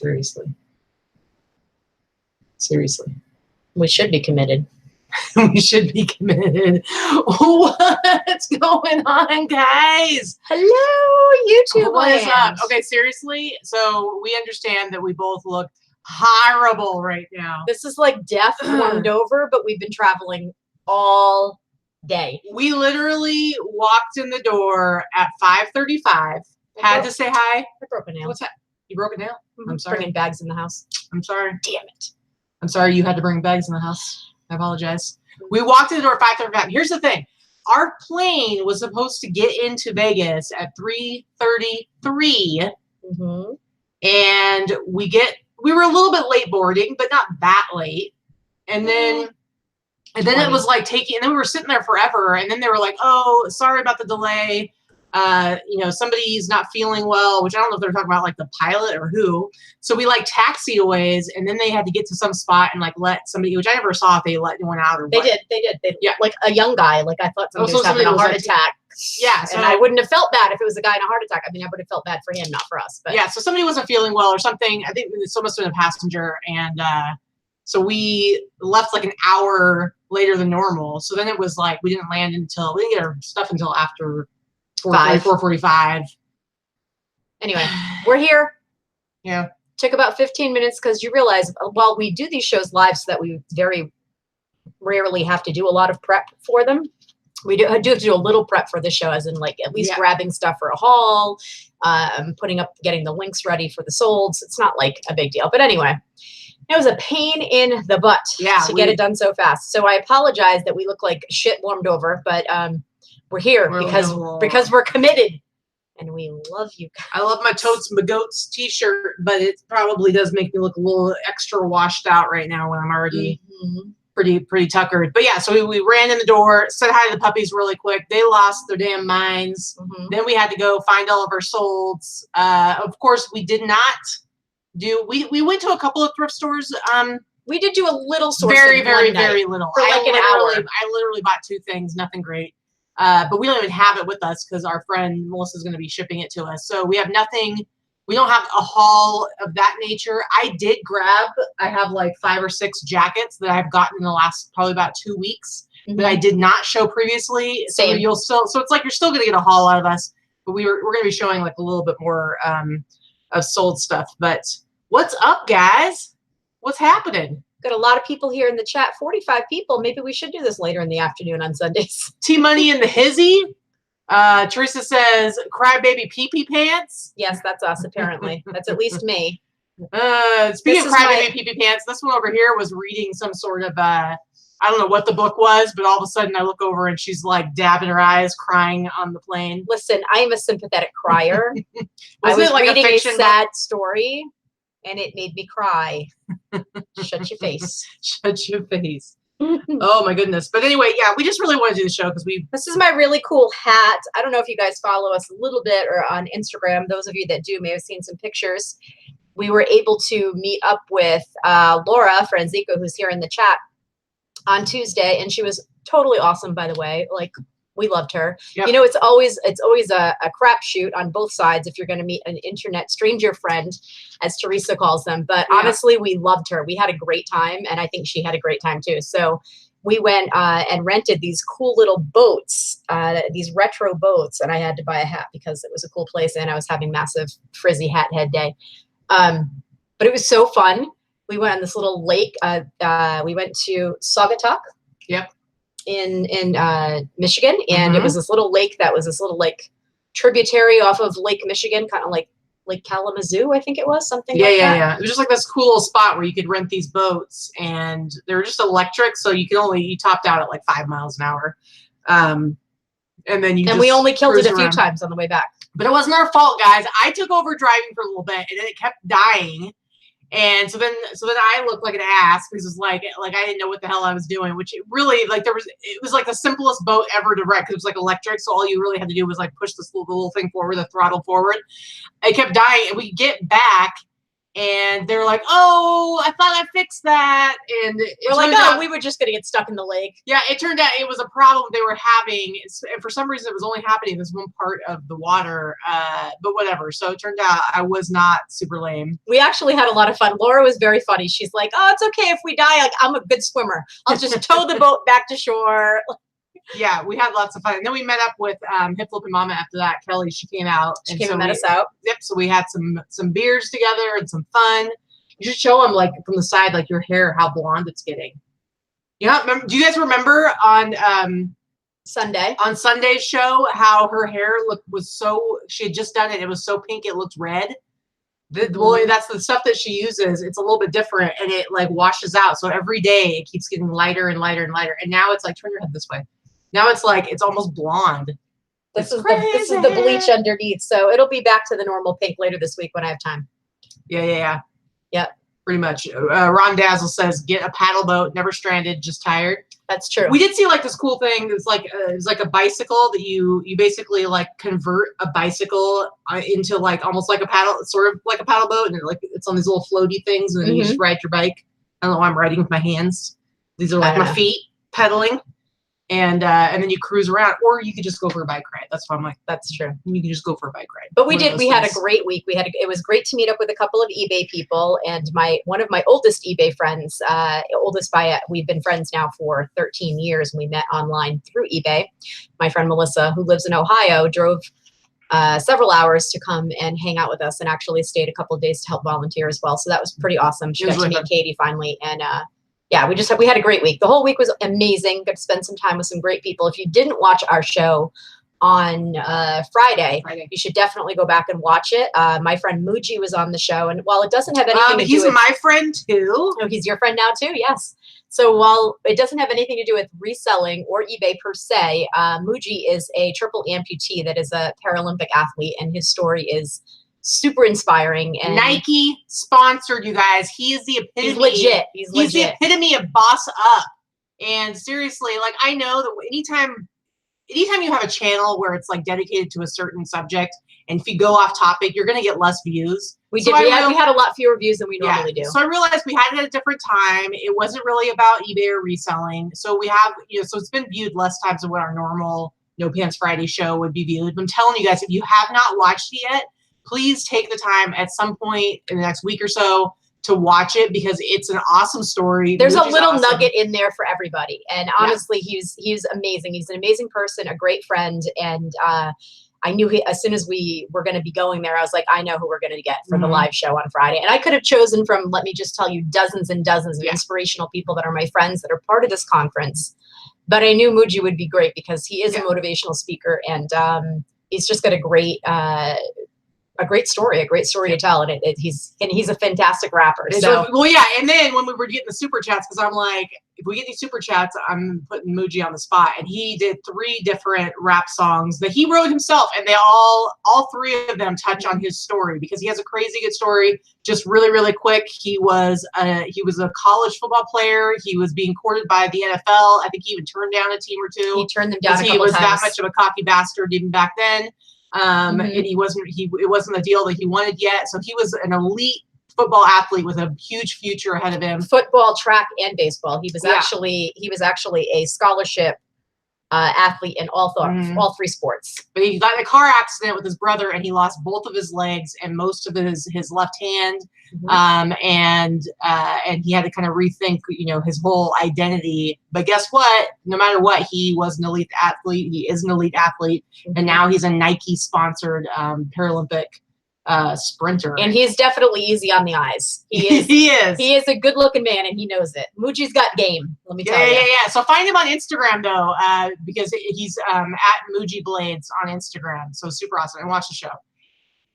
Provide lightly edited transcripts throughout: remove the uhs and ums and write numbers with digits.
Seriously. Seriously. We should be committed. We should be committed. What's going on, guys? Hello, YouTube. What is up? Okay, seriously. So we understand that we both look horrible right now. This is like death warmed over, but we've been traveling all day. We literally walked in the door at 5:35. Had to say hi. I broke a nail. What's that? You broke a nail? I'm sorry. Bringing bags in the house. I'm sorry. Damn it. I'm sorry you had to bring bags in the house. I apologize. We walked in the door at 5:35. Here's the thing. Our plane was supposed to get into Vegas at 3:33. And we were a little bit late boarding, but not that late. And then it was like and then we were sitting there forever. And then they were like, oh, sorry about the delay. Somebody's not feeling well, which I don't know if they're talking about like the pilot or who. So we like taxied a ways, and then they had to get to some spot and like let somebody, which I never saw if they let anyone out or what. They did. Yeah. Like a young guy. Like I thought somebody was having a heart attack. Yeah. So, and I wouldn't have felt bad if it was a guy in a heart attack. I mean, I would have felt bad for him, not for us. But yeah, so somebody wasn't feeling well or something. I think it must have been a passenger. And so we left like an hour later than normal. So then it was like we didn't get our stuff until after 4:45. Anyway, we're here. Yeah. Took about 15 minutes because you realize while we do these shows live so that we very rarely have to do a lot of prep for them, we do have to do a little prep for the show, as in like at least grabbing stuff for a haul, getting the links ready for the solds. It's not like a big deal. But anyway, it was a pain in the butt to get it done so fast. So I apologize that we look like shit warmed over, but we're here because we're committed and we love you guys. I love my Totes My Goats t-shirt, but it probably does make me look a little extra washed out right now when I'm already pretty tuckered. But yeah, so we ran in the door, said hi to the puppies really quick. They lost their damn minds. Then we had to go find all of our solds. Of course, we did not do. We went to a couple of thrift stores. We did do a little sourcing. Very little. For like an hour. I literally bought 2 things. Nothing great. But we don't even have it with us because our friend Melissa is going to be shipping it to us. So we have nothing. We don't have a haul of that nature. I have like 5 or 6 jackets that I've gotten in the last probably about 2 weeks that I did not show previously. Same. So it's like you're still going to get a haul out of us, but we're going to be showing like a little bit more of sold stuff. But what's up, guys? What's happening? Got a lot of people here in the chat, 45 people. Maybe we should do this later in the afternoon on Sundays. T-Money in the hizzy. Teresa says, crybaby pee-pee pants. Yes, that's us, apparently. That's at least me. Speaking of crybaby pee-pee pants, this one over here was reading some sort of, I don't know what the book was, but all of a sudden I look over and she's like dabbing her eyes, crying on the plane. Listen, I am a sympathetic crier. I was like reading a sad story. And it made me cry. Shut your face. Shut your face. Oh my goodness. But anyway, yeah, we just really want to do the show because this is my really cool hat. I don't know if you guys follow us a little bit or on Instagram. Those of you that do may have seen some pictures. We were able to meet up with Laura Franzico, who's here in the chat, on Tuesday, and she was totally awesome, by the way. Like, we loved her. Yep. You know, it's always a crapshoot on both sides if you're going to meet an internet stranger friend, as Teresa calls them. But honestly, we loved her. We had a great time, and I think she had a great time too. So we went and rented these cool little boats, these retro boats, and I had to buy a hat because it was a cool place, and I was having massive frizzy hat head day. But it was so fun. We went on this little lake. We went to Saugatuck. Yep. In Michigan, and it was this little lake that was this little like tributary off of Lake Michigan, kind of like Lake Kalamazoo, I think it was, something like that. Yeah. It was just like this cool little spot where you could rent these boats, and they were just electric, so you topped out at like 5 miles an hour. And then we only killed it a few times on the way back. But it wasn't our fault, guys. I took over driving for a little bit, and then it kept dying. And so then I looked like an ass because it was like I didn't know what the hell I was doing, which it really it was like the simplest boat ever to wreck. It was like electric, so all you really had to do was like push this little thing forward, the throttle forward. It kept dying, and we get back, And they're like, oh, I thought I fixed that. And we're like, oh, we were just going to get stuck in the lake. Yeah, it turned out it was a problem they were having. And for some reason, it was only happening in this one part of the water. But whatever. So it turned out I was not super lame. We actually had a lot of fun. Laura was very funny. She's like, oh, it's okay if we die. Like, I'm a good swimmer. I'll just tow the boat back to shore. Yeah, we had lots of fun. And then we met up with Hip Flip and Mama after that. Kelly, she came out. She came and met us out. Yep, so we had some beers together and some fun. You should show them, like, from the side, like, your hair, how blonde it's getting. Yeah, do you guys remember on Sunday's show how her hair was so, she had just done it, it was so pink it looked red? Well, that's the stuff that she uses. It's a little bit different, and it, like, washes out. So every day it keeps getting lighter and lighter and lighter. And now it's like, turn your head this way. Now it's like, it's almost blonde. This is the bleach underneath. So it'll be back to the normal pink later this week when I have time. Yeah. Yep. Pretty much. Ron Dazzle says, get a paddle boat, never stranded, just tired. That's true. We did see, like, this cool thing. It's like a bicycle that you basically, like, convert a bicycle into, like, almost like a paddle, sort of like a paddle boat. And it's on these little floaty things, and then you just ride your bike. I don't know why I'm riding with my hands. These are like my feet pedaling. And then you cruise around, or you could just go for a bike ride. That's why I'm like, that's true. You can just go for a bike ride. But we had a great week. It was great to meet up with a couple of eBay people, and one of my oldest eBay friends, we've been friends now for 13 years, and we met online through eBay. My friend Melissa, who lives in Ohio, drove several hours to come and hang out with us, and actually stayed a couple of days to help volunteer as well. So that was pretty awesome. She got to meet Katie finally, and yeah, we had a great week. The whole week was amazing. Got to spend some time with some great people. If you didn't watch our show on Friday, you should definitely go back and watch it. My friend Muji was on the show, and while it doesn't have anything to do with— he's my friend too. Oh, he's your friend now too? Yes. So while it doesn't have anything to do with reselling or eBay per se, Muji is a triple amputee that is a Paralympic athlete, and his story is super inspiring. And Nike sponsored, you guys. He is the epitome. He's legit. He's the epitome of boss up. And seriously, like, I know that anytime you have a channel where it's, like, dedicated to a certain subject, and if you go off topic, you're going to get less views. We had a lot fewer views than we normally do. So I realized we had it at a different time. It wasn't really about eBay or reselling. So we have, so it's been viewed less times than what our normal No Pants Friday show would be viewed. But I'm telling you guys, if you have not watched it yet, please take the time at some point in the next week or so to watch it, because it's an awesome story. There's a little nugget in there for everybody. And honestly, he's amazing. He's an amazing person, a great friend. And I knew as soon as we were going to be going there, I was like, I know who we're going to get for the live show on Friday. And I could have chosen from, let me just tell you, dozens and dozens of inspirational people that are my friends that are part of this conference. But I knew Muji would be great because he is a motivational speaker, and he's just got a great story to tell, and he's a fantastic rapper. So well, yeah. And then when we were getting the super chats, because I'm like, if we get these super chats, I'm putting Muji on the spot, and he did 3 different rap songs that he wrote himself, and they all 3 of them touch on his story, because he has a crazy good story. Just really, really quick, he was a college football player. He was being courted by the NFL. I think he even turned down a team or 2. He turned them down a couple times. He was that much of a cocky bastard even back then. And it wasn't the deal that he wanted yet. So he was an elite football athlete with a huge future ahead of him. Football, track, and baseball. He was actually a scholarship athlete in all 3 sports. But he got in a car accident with his brother, and he lost both of his legs and most of his left hand. And he had to kind of rethink, his whole identity. But guess what? No matter what, he was an elite athlete. He is an elite athlete, and now he's a Nike sponsored Paralympic sprinter. And he's definitely easy on the eyes. He is. He is a good looking man, and he knows it. Muji's got game. Let me tell you. Yeah. So find him on Instagram though, because he's at Muji Blades on Instagram. So super awesome. And watch the show.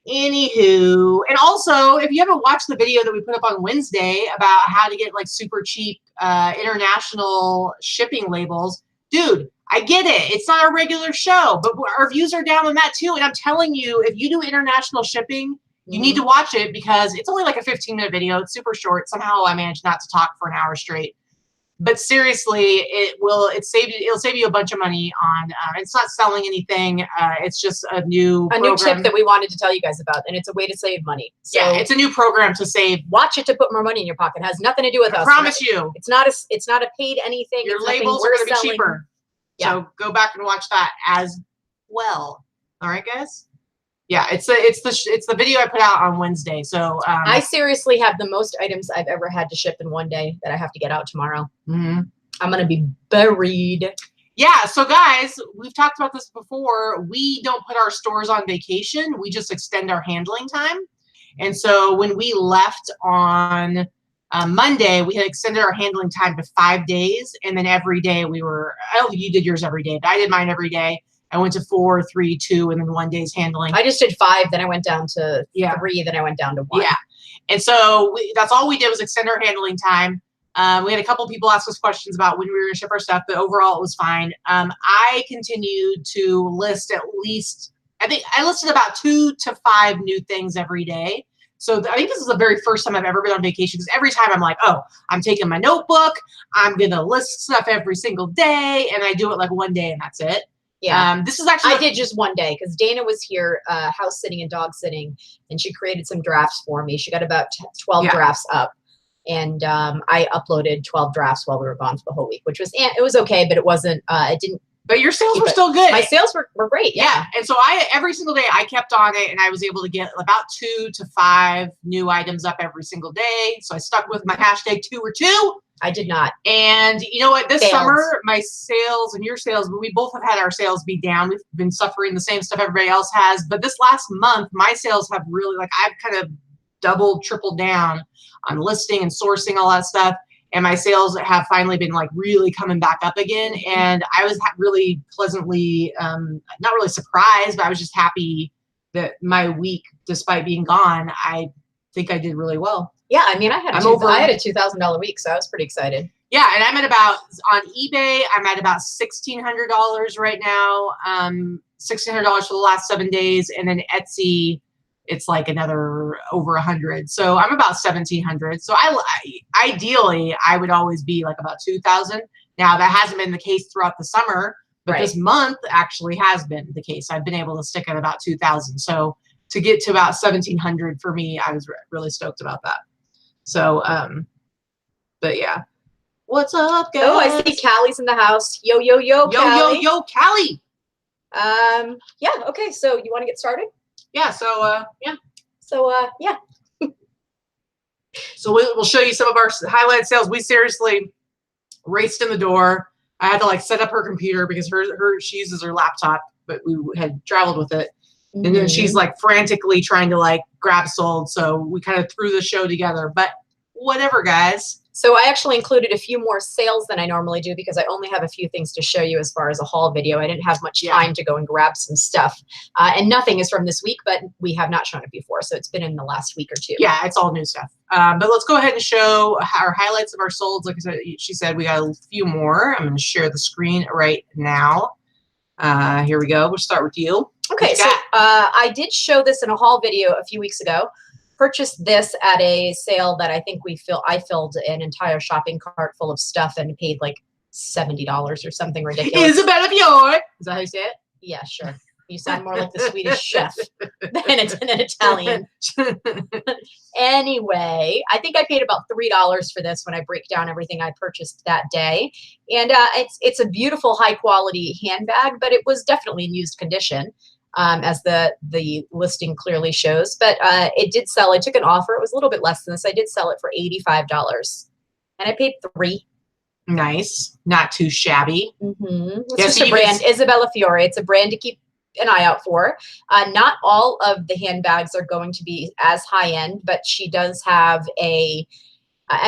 Anywho, and also, if you haven't watched the video that we put up on Wednesday about how to get, like, super cheap international shipping labels, dude, I get it. It's not a regular show, but our views are down on that too. And I'm telling you, if you do international shipping, you need to watch it, because it's only like a 15-minute video. It's super short. Somehow I managed not to talk for an hour straight. But seriously, it'll save you a bunch of money on, it's not selling anything. It's just a new tip that we wanted to tell you guys about, and it's a way to save money. So yeah, it's a new program to save. Watch it to put more money in your pocket. It has nothing to do with us. I promise you. It's not a paid anything. Your labels are going to be cheaper. Yeah. So go back and watch that as well. All right, guys. Yeah, it's the video I put out on Wednesday. So I seriously have the most items I've ever had to ship in one day that I have to get out tomorrow. Mm-hmm. I'm gonna be buried. Yeah. So guys, we've talked about this before. We don't put our stores on vacation. We just extend our handling time. And so when we left on Monday, we had extended our handling time to 5 days, and then every day I don't think you did yours every day, but I did mine every day. I went to 4, 3, 2, and then 1 day's handling. I just did 5, then I went down to 3, then I went down to 1. Yeah. And so that's all we did was extend our handling time. We had a couple people ask us questions about when we were going to ship our stuff, but overall it was fine. I continued to list at least, I think I listed about 2 to 5 new things every day. So I think this is the very first time I've ever been on vacation, because every time I'm like, oh, I'm taking my notebook, I'm going to list stuff every single day, and I do it like 1 day and that's it. Yeah. This is actually I did just 1 day because Dana was here house sitting and dog sitting, and she created some drafts for me. She got about 12 drafts up, and I uploaded 12 drafts while we were gone for the whole week, which was okay, but it wasn't it didn't. But your sales were still good. My sales were great. Yeah. And so every single day I kept on it, and I was able to get about 2 to 5 new items up every single day. So I stuck with my hashtag 2 or 2. I did not. And you know what? This summer, my sales and your sales, we both have had our sales be down. We've been suffering the same stuff everybody else has. But this last month, my sales have really, I've kind of doubled, tripled down on listing and sourcing, all that stuff. And my sales have finally been really coming back up again. And I was really pleasantly, not really surprised, but I was just happy that my week, despite being gone, I think I did really well. Yeah, I mean, I had a $2,000 week, so I was pretty excited. Yeah, and I'm at on eBay, I'm at about $1,600 right now. $1,600 for the last 7 days, and then Etsy, it's like another over 100. So I'm about 1,700. So ideally, I would always be about 2,000. Now that hasn't been the case throughout the summer, but this month actually has been the case. I've been able to stick at about 2,000. So to get to about 1,700 for me, I was really stoked about that. So, but yeah. What's up, guys? Oh, I see Callie's in the house. Yo, yo, yo, Callie. Yo, Callie. Yeah. Okay. So you want to get started? Yeah. So, yeah. So, yeah. So we'll show you some of our highlighted sales. We seriously raced in the door. I had to set up her computer because she uses her laptop, but we had traveled with it. And then she's frantically trying to grab sold. So we kind of threw the show together, but whatever, guys. So I actually included a few more sales than I normally do because I only have a few things to show you as far as a haul video. I didn't have much time to go and grab some stuff. And nothing is from this week, but we have not shown it before. So it's been in the last week or two. Yeah, it's all new stuff. But let's go ahead and show our highlights of our solds. Like I said, she said we got a few more. I'm going to share the screen right now. Here we go. We'll start with you. Okay, so I did show this in a haul video a few weeks ago. Purchased this at a sale that I think I filled an entire shopping cart full of stuff and paid $70 or something ridiculous. Isabella Fiore. Is that how you say it? Yeah, sure. You sound more like the Swedish chef than an Italian. Anyway, I think I paid about $3 for this when I break down everything I purchased that day. And it's a beautiful, high quality handbag, but it was definitely in used condition. As the listing clearly shows, but it did sell. I took an offer. It was a little bit less than this. I did sell it for $85, and I paid $3. Nice, not too shabby. It's just a brand, Isabella Fiore. It's a brand to keep an eye out for. Not all of the handbags are going to be as high end, but she does have I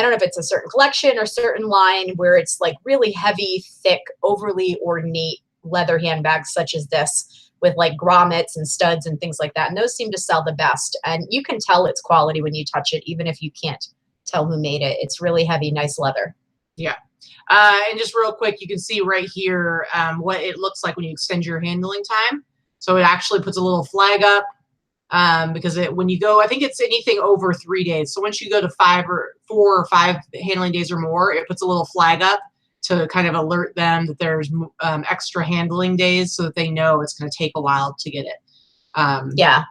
don't know if it's a certain collection or certain line where it's really heavy, thick, overly ornate leather handbags such as this, with grommets and studs and things like that. And those seem to sell the best. And you can tell its quality when you touch it, even if you can't tell who made it. It's really heavy, nice leather. Yeah. And just real quick, you can see right here what it looks like when you extend your handling time. So it actually puts a little flag up because when you go, I think it's anything over 3 days. So once you go to 4 or 5 handling days or more, it puts a little flag up to kind of alert them that there's extra handling days, so that they know it's going to take a while to get it. Yeah.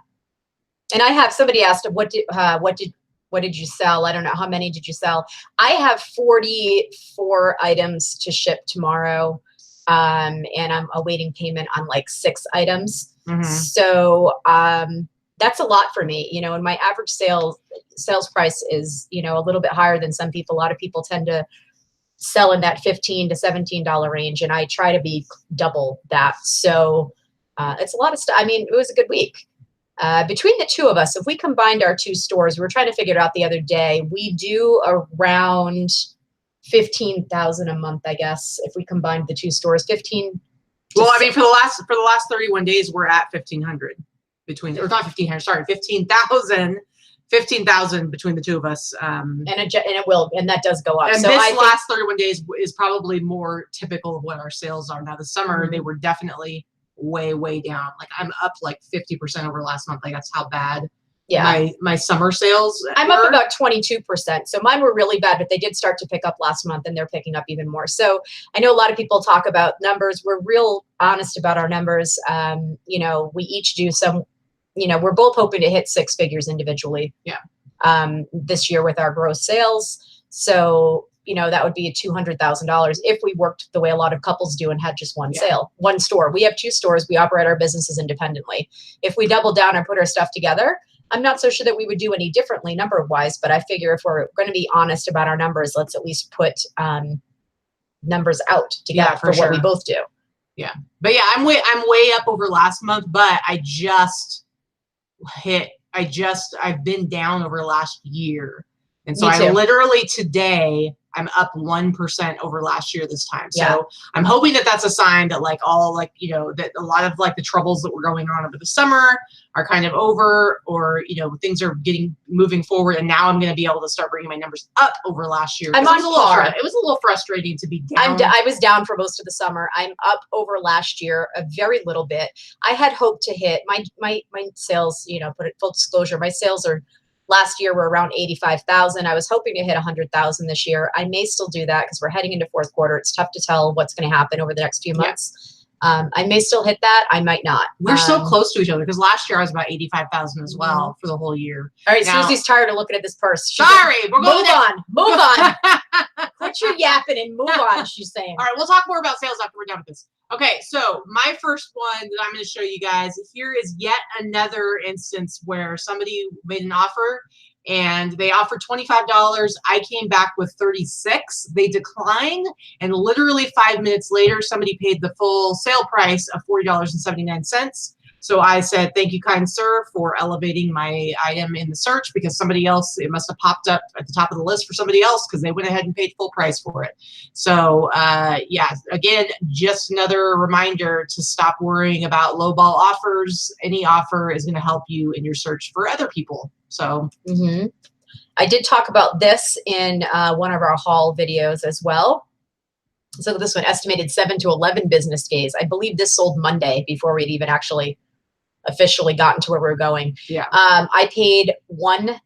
And I have, somebody asked, what did you sell? I don't know. How many did you sell? I have 44 items to ship tomorrow. And I'm awaiting payment on like 6 items. So, that's a lot for me, you know, and my average sales price is, you know, a little bit higher than some people. A lot of people tend to sell in that $15 to $17 range, and I try to be double that. So it's a lot of stuff. I mean, it was a good week. Between the two of us, if we combined our 2 stores, we were trying to figure it out the other day, we do around 15,000 a month, I guess, if we combined the 2 stores. 15. Well, I mean, for the last 31 days, we're at 1,500 between, or not 1,500, sorry, 15,000 between the 2 of us. And that does go up. And so this last 31 days is probably more typical of what our sales are now. The summer, they were definitely way down. Like I'm up like 50% over last month. Like that's how bad my summer sales I'm up about 22%. So mine were really bad, but they did start to pick up last month, and they're picking up even more. So I know a lot of people talk about numbers. We're real honest about our numbers. You know, we each do some, you know, we're both hoping to hit 6 figures individually. This year with our gross sales. So, you know, that would be $200,000 if we worked the way a lot of couples do and had just one sale, one store. We have 2 stores. We operate our businesses independently. If we double down and put our stuff together, I'm not so sure that we would do any differently number wise, but I figure if we're going to be honest about our numbers, let's at least put numbers out together for what we both do. Yeah. But yeah, I'm way up over last month, but I've been down over last year. And so I literally today, I'm up 1% over last year this time. So I'm hoping that that's a sign that like you know, that a lot of like the troubles that were going on over the summer are kind of over, or, you know, things are moving forward. And now I'm going to be able to start bringing my numbers up over last year. I'm on par. It was a little frustrating to be down. I was down for most of the summer. I'm up over last year a very little bit. I had hoped to hit my sales, you know, put it full disclosure, my sales are last year were around 85,000. I was hoping to hit 100,000 this year. I may still do that because we're heading into 4th quarter. It's tough to tell what's going to happen over the next few months. I may still hit that. I might not. We're so close to each other because last year I was about 85,000 as well for the whole year. All right, now, Susie's tired of looking at this purse. We're going move on. Quit your yapping and move on, she's saying. All right, we'll talk more about sales after we're done with this. Okay, so my first one that I'm going to show you guys here is yet another instance where somebody made an offer and they offered $25. I came back with 36. They declined, and literally 5 minutes later, somebody paid the full sale price of $40.79. So I said, thank you, kind sir, for elevating my item in the search, because somebody else, it must have popped up at the top of the list for somebody else because they went ahead and paid full price for it. So yeah, again, just another reminder to stop worrying about lowball offers. Any offer is going to help you in your search for other people. So I did talk about this in one of our haul videos as well. So this one, estimated 7 to 11 business days. I believe this sold Monday before we'd even actually officially gotten to where we were going. Yeah. I paid $1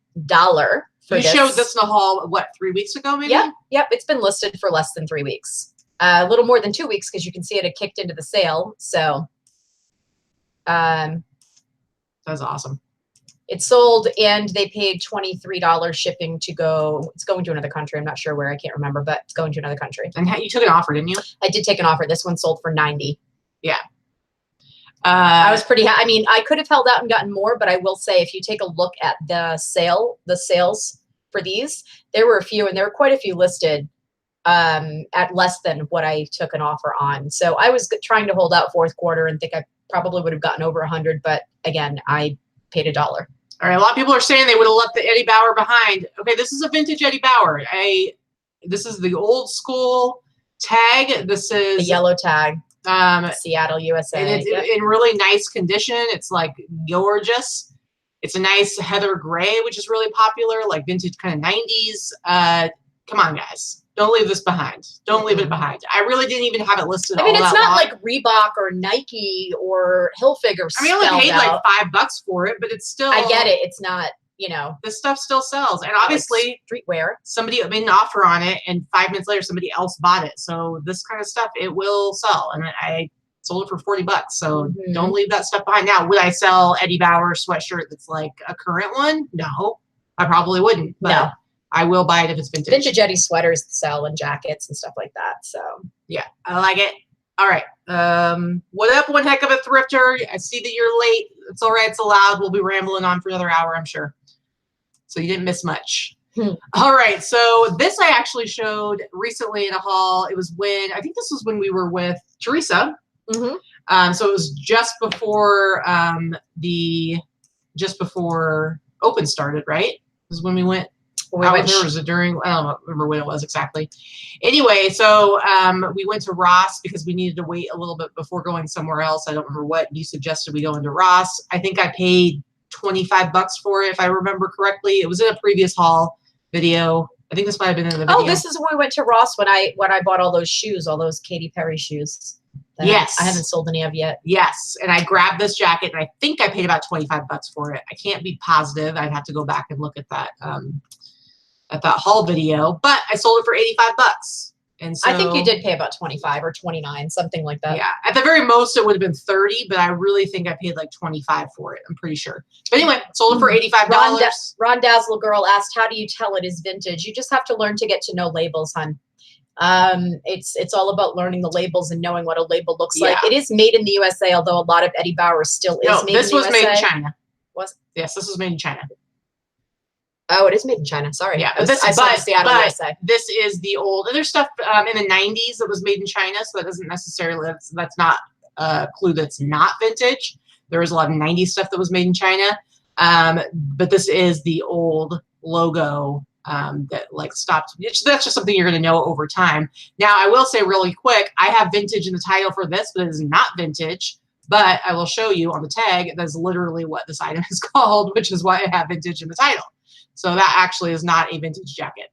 for this. You showed this in the haul, what, 3 weeks ago maybe? Yeah. Yep. It's been listed for less than 3 weeks. A little more than 2 weeks because you can see it had kicked into the sale. So that's awesome. It sold, and they paid $23 shipping to go. It's going to another country. I'm not sure where. I can't remember, but it's going to another country. And you took an offer, didn't you? I did take an offer. This one sold for 90. Yeah. I was pretty I mean, I could have held out and gotten more, but I will say, if you take a look at the sales for these, there were a few, and there were quite a few listed at less than what I took an offer on. So I was trying to hold out 4th quarter and think I probably would have gotten over 100, but again, I paid $1. All right, a lot of people are saying they would have left the Eddie Bauer behind. Okay, this is a vintage Eddie Bauer. This is the old school tag. This is the yellow tag. Seattle, USA. And it's in really nice condition. It's like gorgeous. It's a nice heather gray, which is really popular, like vintage kind of 90s. Come on, guys. Don't leave this behind. Don't leave it behind. I really didn't even have it listed. I mean, it's not like Reebok or Nike or Hilfiger. I mean, I only paid like $5 for it, but it's still. I get it. It's not, you know. This stuff still sells, and obviously streetwear. Somebody made an offer on it, and 5 minutes later, somebody else bought it. So this kind of stuff, it will sell, and I sold it for $40. So don't leave that stuff behind. Now, would I sell Eddie Bauer sweatshirt that's like a current one? No, I probably wouldn't. But no. I will buy it if it's vintage. Vintage Eddie sweaters sell and jackets and stuff like that. So yeah, I like it. All right. What up, one heck of a thrifter? I see that you're late. It's all right. It's allowed. We'll be rambling on for another hour, I'm sure. So you didn't miss much. All right. So this I actually showed recently in a haul. It was when, I think this was when we were with Teresa. So it was just before Open started, right? It was when we went. Was it during? I don't remember when it was exactly. Anyway, so we went to Ross because we needed to wait a little bit before going somewhere else. I don't remember what you suggested we go into Ross. I think I paid $25 for it, if I remember correctly. It was in a previous haul video. I think this might have been in the video. Oh, this is when we went to Ross when I bought all those shoes, all those Katy Perry shoes. Yes. I haven't sold any of yet. Yes. And I grabbed this jacket, and I think I paid about $25 for it. I can't be positive. I'd have to go back and look at that haul video, but I sold it for $85. And so I think you did pay about 25 or 29, something like that. Yeah. At the very most, it would have been 30, but I really think I paid like 25 for it. I'm pretty sure. But anyway, sold it for $85. Ron Dazzle Girl asked, how do you tell it is vintage? You just have to learn to get to know labels, hun. It's all about learning the labels and knowing what a label looks like. It is made in the USA, although a lot of Eddie Bauer still is made in the USA. This was made in China. Yes, this was made in China. Oh, it is made in China. Sorry. Yeah, I saw Seattle, USA. This is the old. And there's stuff in the 90s that was made in China, so that doesn't necessarily, that's not a clue that's not vintage. There is a lot of 90s stuff that was made in China, but this is the old logo that like stopped. That's just something you're going to know over time. Now, I will say really quick, I have vintage in the title for this, but it is not vintage. But I will show you on the tag, that's literally what this item is called, which is why I have vintage in the title. So that actually is not a vintage jacket.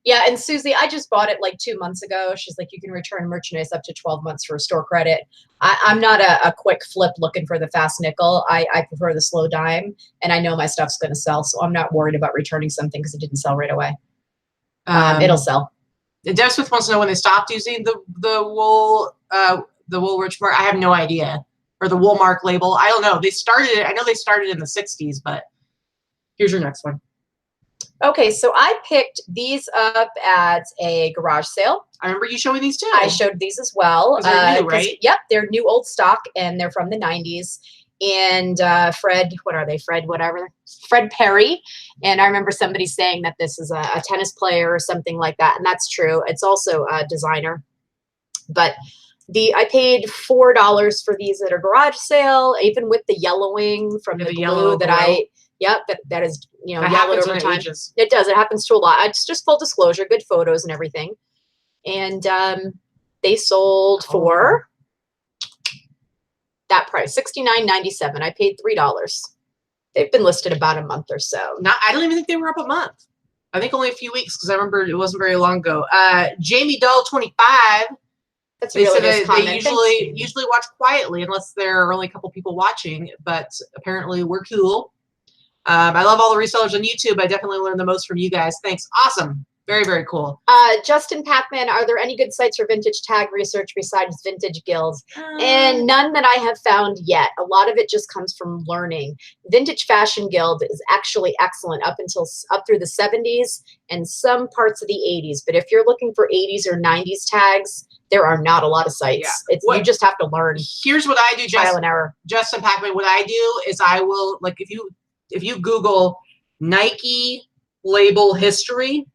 Yeah, and Susie, I just bought it like 2 months ago. She's like, you can return merchandise up to 12 months for a store credit. I'm not a quick flip looking for the fast nickel. I prefer the slow dime, and I know my stuff's going to sell, so I'm not worried about returning something because it didn't sell right away. It'll sell. Dev Smith wants to know when they stopped using the Woolrich mark. I have no idea. Or the Woolmark label. I don't know. They started it. I know they started in the 60s, but here's your next one. Okay, so I picked these up at a garage sale. I remember you showing these too. I showed these as well. They're new, right? Yep, they're new old stock, and they're from the 90s. And Fred, what are they? Fred Perry. And I remember somebody saying that this is a tennis player or something like that, and that's true. It's also a designer. But I paid $4 for these at a garage sale, even with the yellowing from the glue that that is, yellowed over time. It does. It happens to a lot. It's just full disclosure, good photos and everything. And they sold for that price, $69.97. I paid $3. They've been listed about a month or so. I don't even think they were up a month. I think only a few weeks because I remember it wasn't very long ago. Jamie Doll 25. That's a really nice comment. They usually watch quietly unless there are only a couple people watching, but apparently we're cool. I love all the resellers on YouTube. I definitely learned the most from you guys. Thanks. Awesome. Very, very cool. Justin Pacman, are there any good sites for vintage tag research besides Vintage Guild? And none that I have found yet. A lot of it just comes from learning. Vintage Fashion Guild is actually excellent up through the 70s and some parts of the 80s. But if you're looking for 80s or 90s tags, there are not a lot of sites. You just have to learn. Here's what I do, trial and error. Justin Pacman, what I do is I will, like, if you Google Nike label history,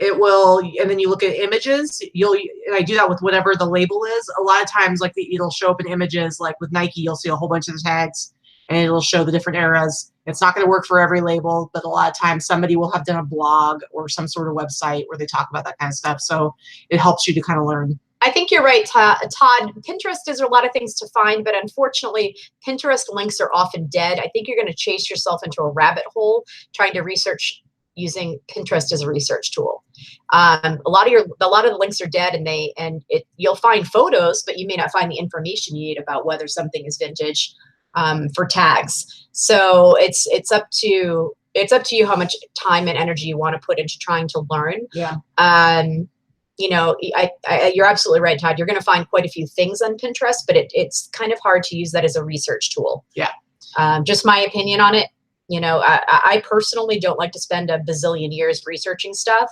it will, and then you look at images, and I do that with whatever the label is. A lot of times, like, it'll show up in images, like with Nike, you'll see a whole bunch of the tags, and it'll show the different eras. It's not going to work for every label, but a lot of times somebody will have done a blog or some sort of website where they talk about that kind of stuff. So it helps you to kind of learn. I think you're right, Todd. Pinterest is a lot of things to find, but unfortunately, Pinterest links are often dead. I think you're going to chase yourself into a rabbit hole trying to research using Pinterest as a research tool. A lot of the links are dead, and you'll find photos, but you may not find the information you need about whether something is vintage for tags. So it's up to you how much time and energy you want to put into trying to learn. Yeah. You know, you're absolutely right, Todd. You're going to find quite a few things on Pinterest, but it's kind of hard to use that as a research tool. Yeah. Just my opinion on it. You know, I personally don't like to spend a bazillion years researching stuff.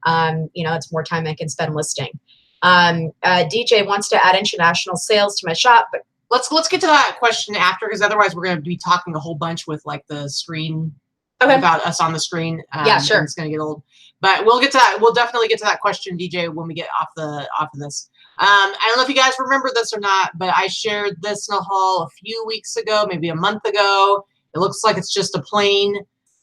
You know, it's more time I can spend listing. DJ wants to add international sales to my shop, but let's get to that question after, because otherwise we're going to be talking a whole bunch with like the screen. Okay. Without us on the screen. Yeah, sure. It's going to get old, but we'll get to that. We'll definitely get to that question, DJ, when we get off of this. I don't know if you guys remember this or not, but I shared this in a haul a few weeks ago, maybe a month ago. It looks like it's just a plain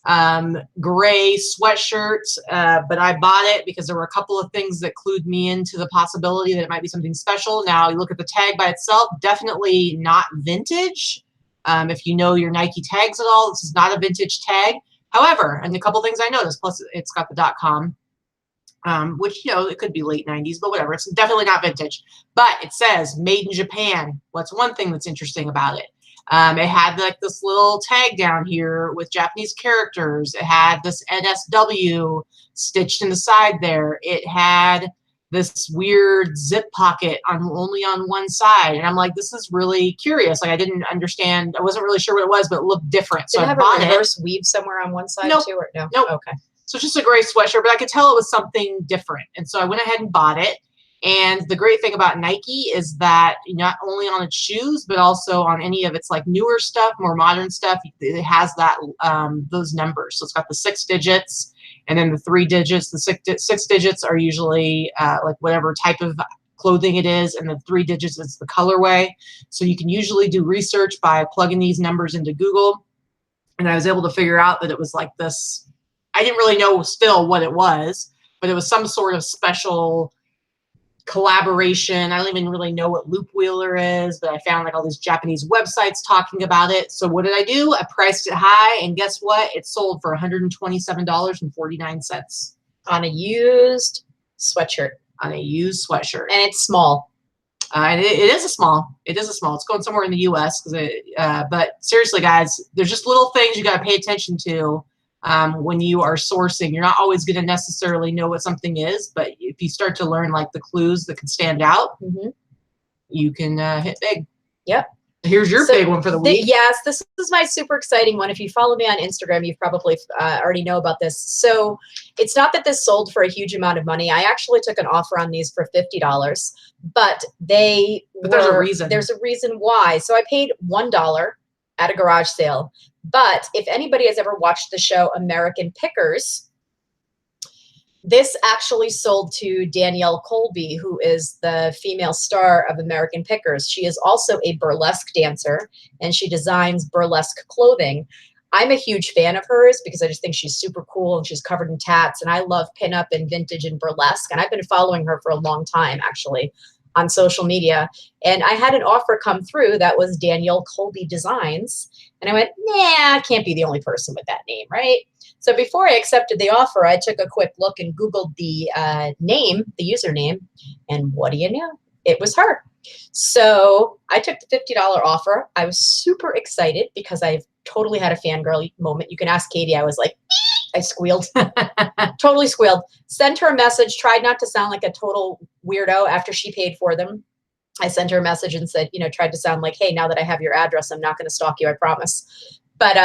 gray sweatshirt, but I bought it because there were a couple of things that clued me into the possibility that it might be something special. Now you look at the tag by itself, definitely not vintage. If you know your Nike tags at all, this is not a vintage tag. However, and a couple things I noticed, plus it's got the .com, which, you know, it could be late 90s, but whatever. It's definitely not vintage. But it says made in Japan. What's one thing that's interesting about it? It had like this little tag down here with Japanese characters. It had this NSW stitched in the side there. It had this weird zip pocket only on one side, and I'm like, this is really curious. Like, I didn't understand. I wasn't really sure what it was, but it looked different. So I bought it. Reverse weave somewhere on one side too, or no? Nope. Okay. So it's just a gray sweatshirt, but I could tell it was something different, and so I went ahead and bought it. And the great thing about Nike is that not only on its shoes, but also on any of its like newer stuff, more modern stuff, it has that those numbers. So it's got the 6 digits. And then the 3 digits, the six digits are usually like whatever type of clothing it is. And the 3 digits is the colorway. So you can usually do research by plugging these numbers into Google. And I was able to figure out that it was like this. I didn't really know still what it was, but it was some sort of special collaboration. I don't even really know what loop wheeler is, but I found like all these Japanese websites talking about it. So what did I do? I priced it high, and guess what? It sold for $127.49 on a used sweatshirt. On a used sweatshirt, and it's small. And it is a small. It is a small. It's going somewhere in the U.S. But seriously, guys, there's just little things you got to pay attention to. When you are sourcing, you're not always going to necessarily know what something is, but if you start to learn like the clues that can stand out, you can hit big. Yep. Here's your big one for the week. Yes, this is my super exciting one. If you follow me on Instagram, you probably already know about this. So it's not that this sold for a huge amount of money. I actually took an offer on these for $50, but there's a reason. There's a reason why. So I paid $1 at a garage sale. But if anybody has ever watched the show American Pickers, this actually sold to Danielle Colby, who is the female star of American Pickers. She is also a burlesque dancer, and she designs burlesque clothing. I'm a huge fan of hers because I just think she's super cool, and she's covered in tats, and I love pinup and vintage and burlesque, and I've been following her for a long time, actually, on social media. And I had an offer come through that was Danielle Colby Designs. And I went, nah, I can't be the only person with that name, right? So before I accepted the offer, I took a quick look and Googled the name, the username. And what do you know? It was her. So I took the $50 offer. I was super excited because I've totally had a fangirl moment. You can ask Katie. I was like, I squealed, totally squealed. Sent her a message, tried not to sound like a total weirdo after she paid for them. I sent her a message and said, tried to sound like, hey, now that I have your address, I'm not going to stalk you, I promise. But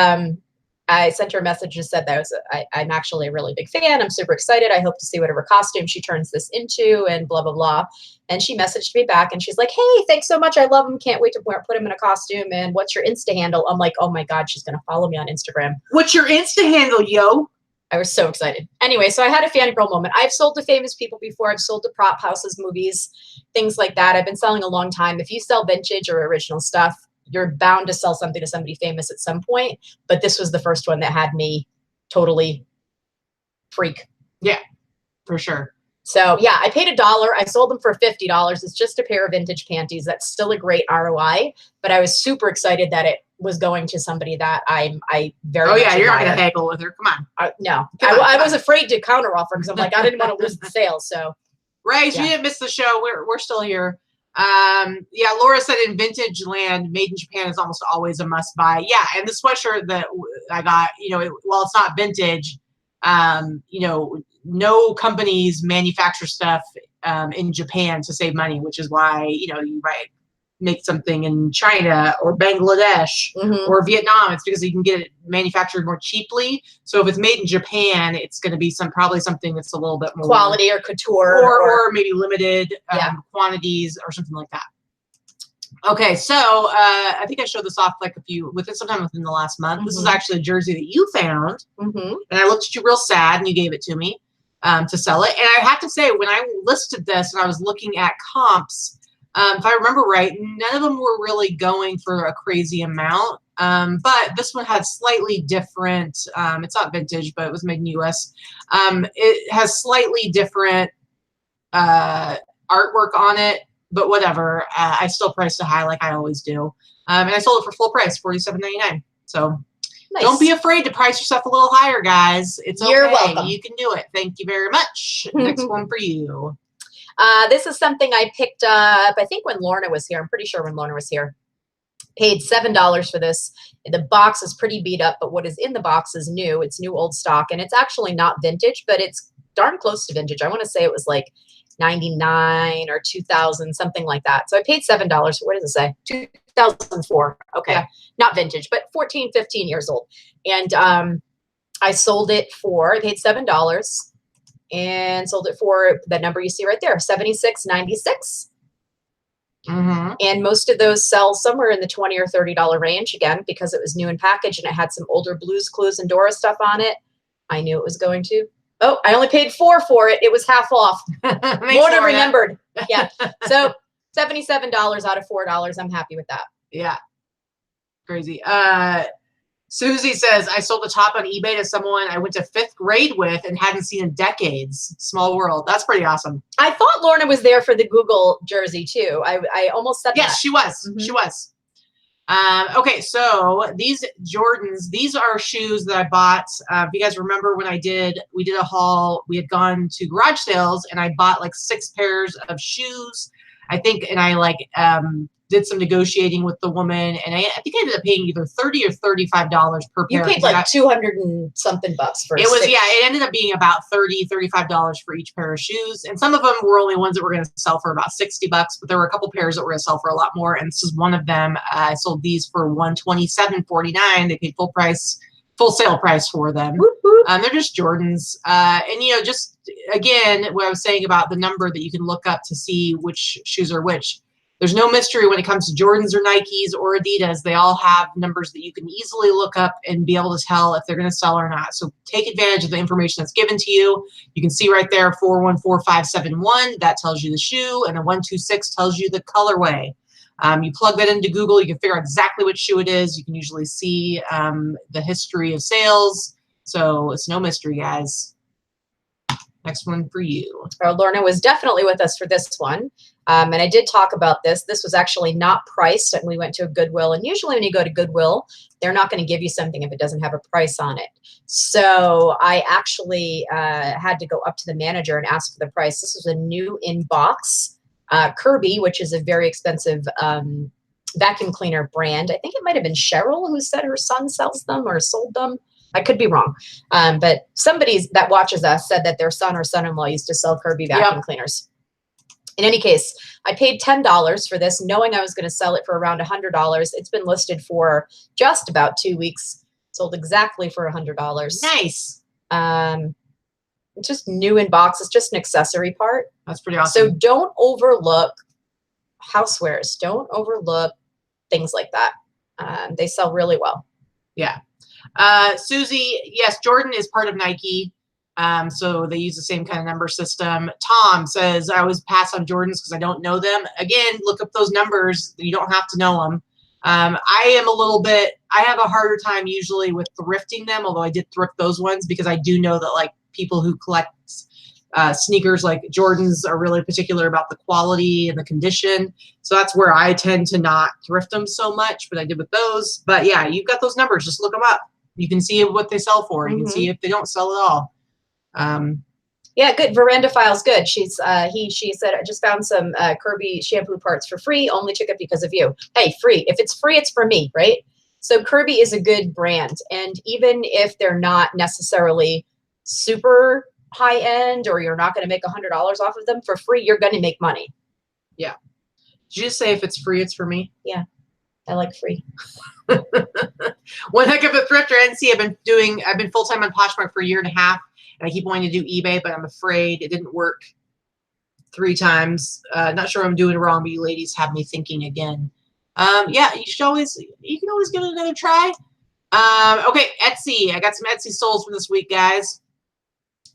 I sent her a message and said that I'm actually a really big fan. I'm super excited. I hope to see whatever costume she turns this into and blah, blah, blah. And she messaged me back and she's like, hey, thanks so much. I love him. Can't wait to put him in a costume. And what's your Insta handle? I'm like, oh my God, she's going to follow me on Instagram. What's your Insta handle, yo? I was so excited. Anyway, so I had a fangirl moment. I've sold to famous people before. I've sold to prop houses, movies, things like that. I've been selling a long time. If you sell vintage or original stuff, you're bound to sell something to somebody famous at some point. But this was the first one that had me totally freak. Yeah, for sure. So yeah, I paid $1. I sold them for $50. It's just a pair of vintage panties. That's still a great ROI. But I was super excited that was going to somebody that I very much admire. You're not going to haggle with her. Come on. No. I was afraid to counteroffer because I'm like, I didn't want to lose the sale. So. Right. So you didn't miss the show. We're still here. Yeah, Laura said in vintage land, made in Japan is almost always a must buy. Yeah, and the sweatshirt that I got, while it's not vintage, no companies manufacture stuff in Japan to save money, which is why, you might make something in China or Bangladesh or Vietnam. It's because you can get it manufactured more cheaply. So if it's made in Japan, it's going to be probably something that's a little bit more quality or couture or maybe limited quantities or something like that. Okay, so I think I showed this off sometime within the last month. This is actually a jersey that you found, and I looked at you real sad, and you gave it to me to sell it. And I have to say, when I listed this and I was looking at comps, if I remember right, none of them were really going for a crazy amount. But this one had slightly different, it's not vintage, but it was made in the US. It has slightly different artwork on it, but whatever. I still priced it high like I always do. And I sold it for full price, $47.99. So don't be afraid to price yourself a little higher, guys. It's okay. You're welcome. You can do it. Thank you very much. Next one for you. This is something I picked up, I think when Lorna was here. I'm pretty sure when Lorna was here. Paid $7 for this. The box is pretty beat up, but what is in the box is new. It's new old stock, and it's actually not vintage, but it's darn close to vintage. I want to say it was like 99 or 2000, something like that. So I paid $7. What does it say? 2004. Okay. Yeah. Not vintage, but 14, 15 years old. And I sold it I paid $7. And sold it for the number you see right there, $76.96. And most of those sell somewhere in the $20 or $30 range, again, because it was new in package and it had some older Blues Clues and Dora stuff on it. I knew it was going to. Oh, I only paid $4 for it. It was half off. More than remembered. Yeah. So $77 out of $4. I'm happy with that. Yeah. Crazy. Susie says, I sold the top on eBay to someone I went to 5th grade with and hadn't seen in decades. Small world. That's pretty awesome. I thought Lorna was there for the Google jersey too. I almost said that. Yes, she was. She was. Okay, so these Jordans, these are shoes that I bought. If you guys remember when we did a haul, we had gone to garage sales and I bought like 6 pairs of shoes, I think, and I did some negotiating with the woman, and I think I ended up paying either $30 or $35 per pair. You paid like 200 and something bucks for it. It ended up being about $30, $35 for each pair of shoes, and some of them were only ones that were going to sell for about $60, but there were a couple pairs that were going to sell for a lot more, and this is one of them. I sold these for $127.49. They paid full sale price for them. Whoop, whoop. They're just Jordans, and just again what I was saying about the number that you can look up to see which shoes are which. There's no mystery when it comes to Jordans or Nikes or Adidas. They all have numbers that you can easily look up and be able to tell if they're going to sell or not. So take advantage of the information that's given to you. You can see right there 414571. That tells you the shoe, and the 126 tells you the colorway. You plug that into Google. You can figure out exactly which shoe it is. You can usually see the history of sales. So it's no mystery, guys. Next one for you. Lorna was definitely with us for this one. And I did talk about this. This was actually not priced, and we went to a Goodwill. And usually when you go to Goodwill, they're not going to give you something if it doesn't have a price on it. So I actually had to go up to the manager and ask for the price. This was a new in-box Kirby, which is a very expensive vacuum cleaner brand. I think it might have been Cheryl who said her son sells them or sold them. I could be wrong. But somebody that watches us said that their son or son-in-law used to sell Kirby vacuum cleaners. In any case, I paid $10 for this, knowing I was going to sell it for around $100. It's been listed for just about 2 weeks. Sold exactly for $100. Nice. It's just new in box. It's just an accessory part. That's pretty awesome. So don't overlook housewares. Don't overlook things like that. They sell really well. Yeah. Susie, yes, Jordan is part of Nike. So they use the same kind of number system. Tom says, I always pass on Jordans because I don't know them. Again, look up those numbers. You don't have to know them. I have a harder time usually with thrifting them, although I did thrift those ones because I do know that like people who collect Sneakers like Jordans are really particular about the quality and the condition. So that's where I tend to not thrift them so much, but I did with those. But yeah, you've got those numbers. Just look them up. You can see what they sell for. You can see if they don't sell at all. Yeah, good. Veranda File's good. She said, I just found some Kirby shampoo parts for free. Only took it because of you. Hey, free. If it's free, it's for me, right? So Kirby is a good brand. And even if they're not necessarily super high end, or you're not going to make $100 off of them, for free, you're going to make money. Yeah. Did you just say if it's free, it's for me? Yeah. I like free. One heck of a thrifter. NC, I've been full-time on Poshmark for 1.5 years, and I keep wanting to do eBay, but I'm afraid it didn't work 3 times. Not sure I'm doing it wrong, but you ladies have me thinking again. Yeah, you can always give it another try. Okay, Etsy. I got some Etsy solds for this week, guys.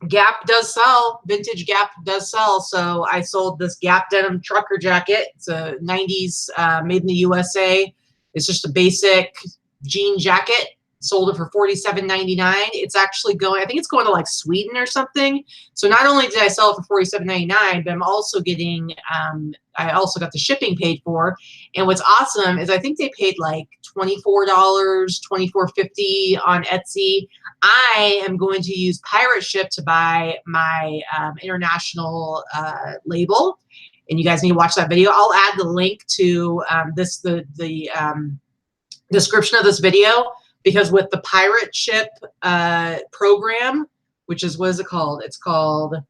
Gap does sell. Vintage Gap does sell. So I sold this Gap denim trucker jacket. It's a 90s made in the USA. It's just a basic jean jacket. Sold it for $47.99. It's actually going, I think it's going to like Sweden or something. So not only did I sell it for $47.99, but I'm also getting, I also got the shipping paid for. And what's awesome is I think they paid like $24, $24.50 on Etsy. I am going to use Pirate Ship to buy my international label. And you guys need to watch that video. I'll add the link to the description of this video. Because with the Pirate Ship program, which is, what is it called? It's called, I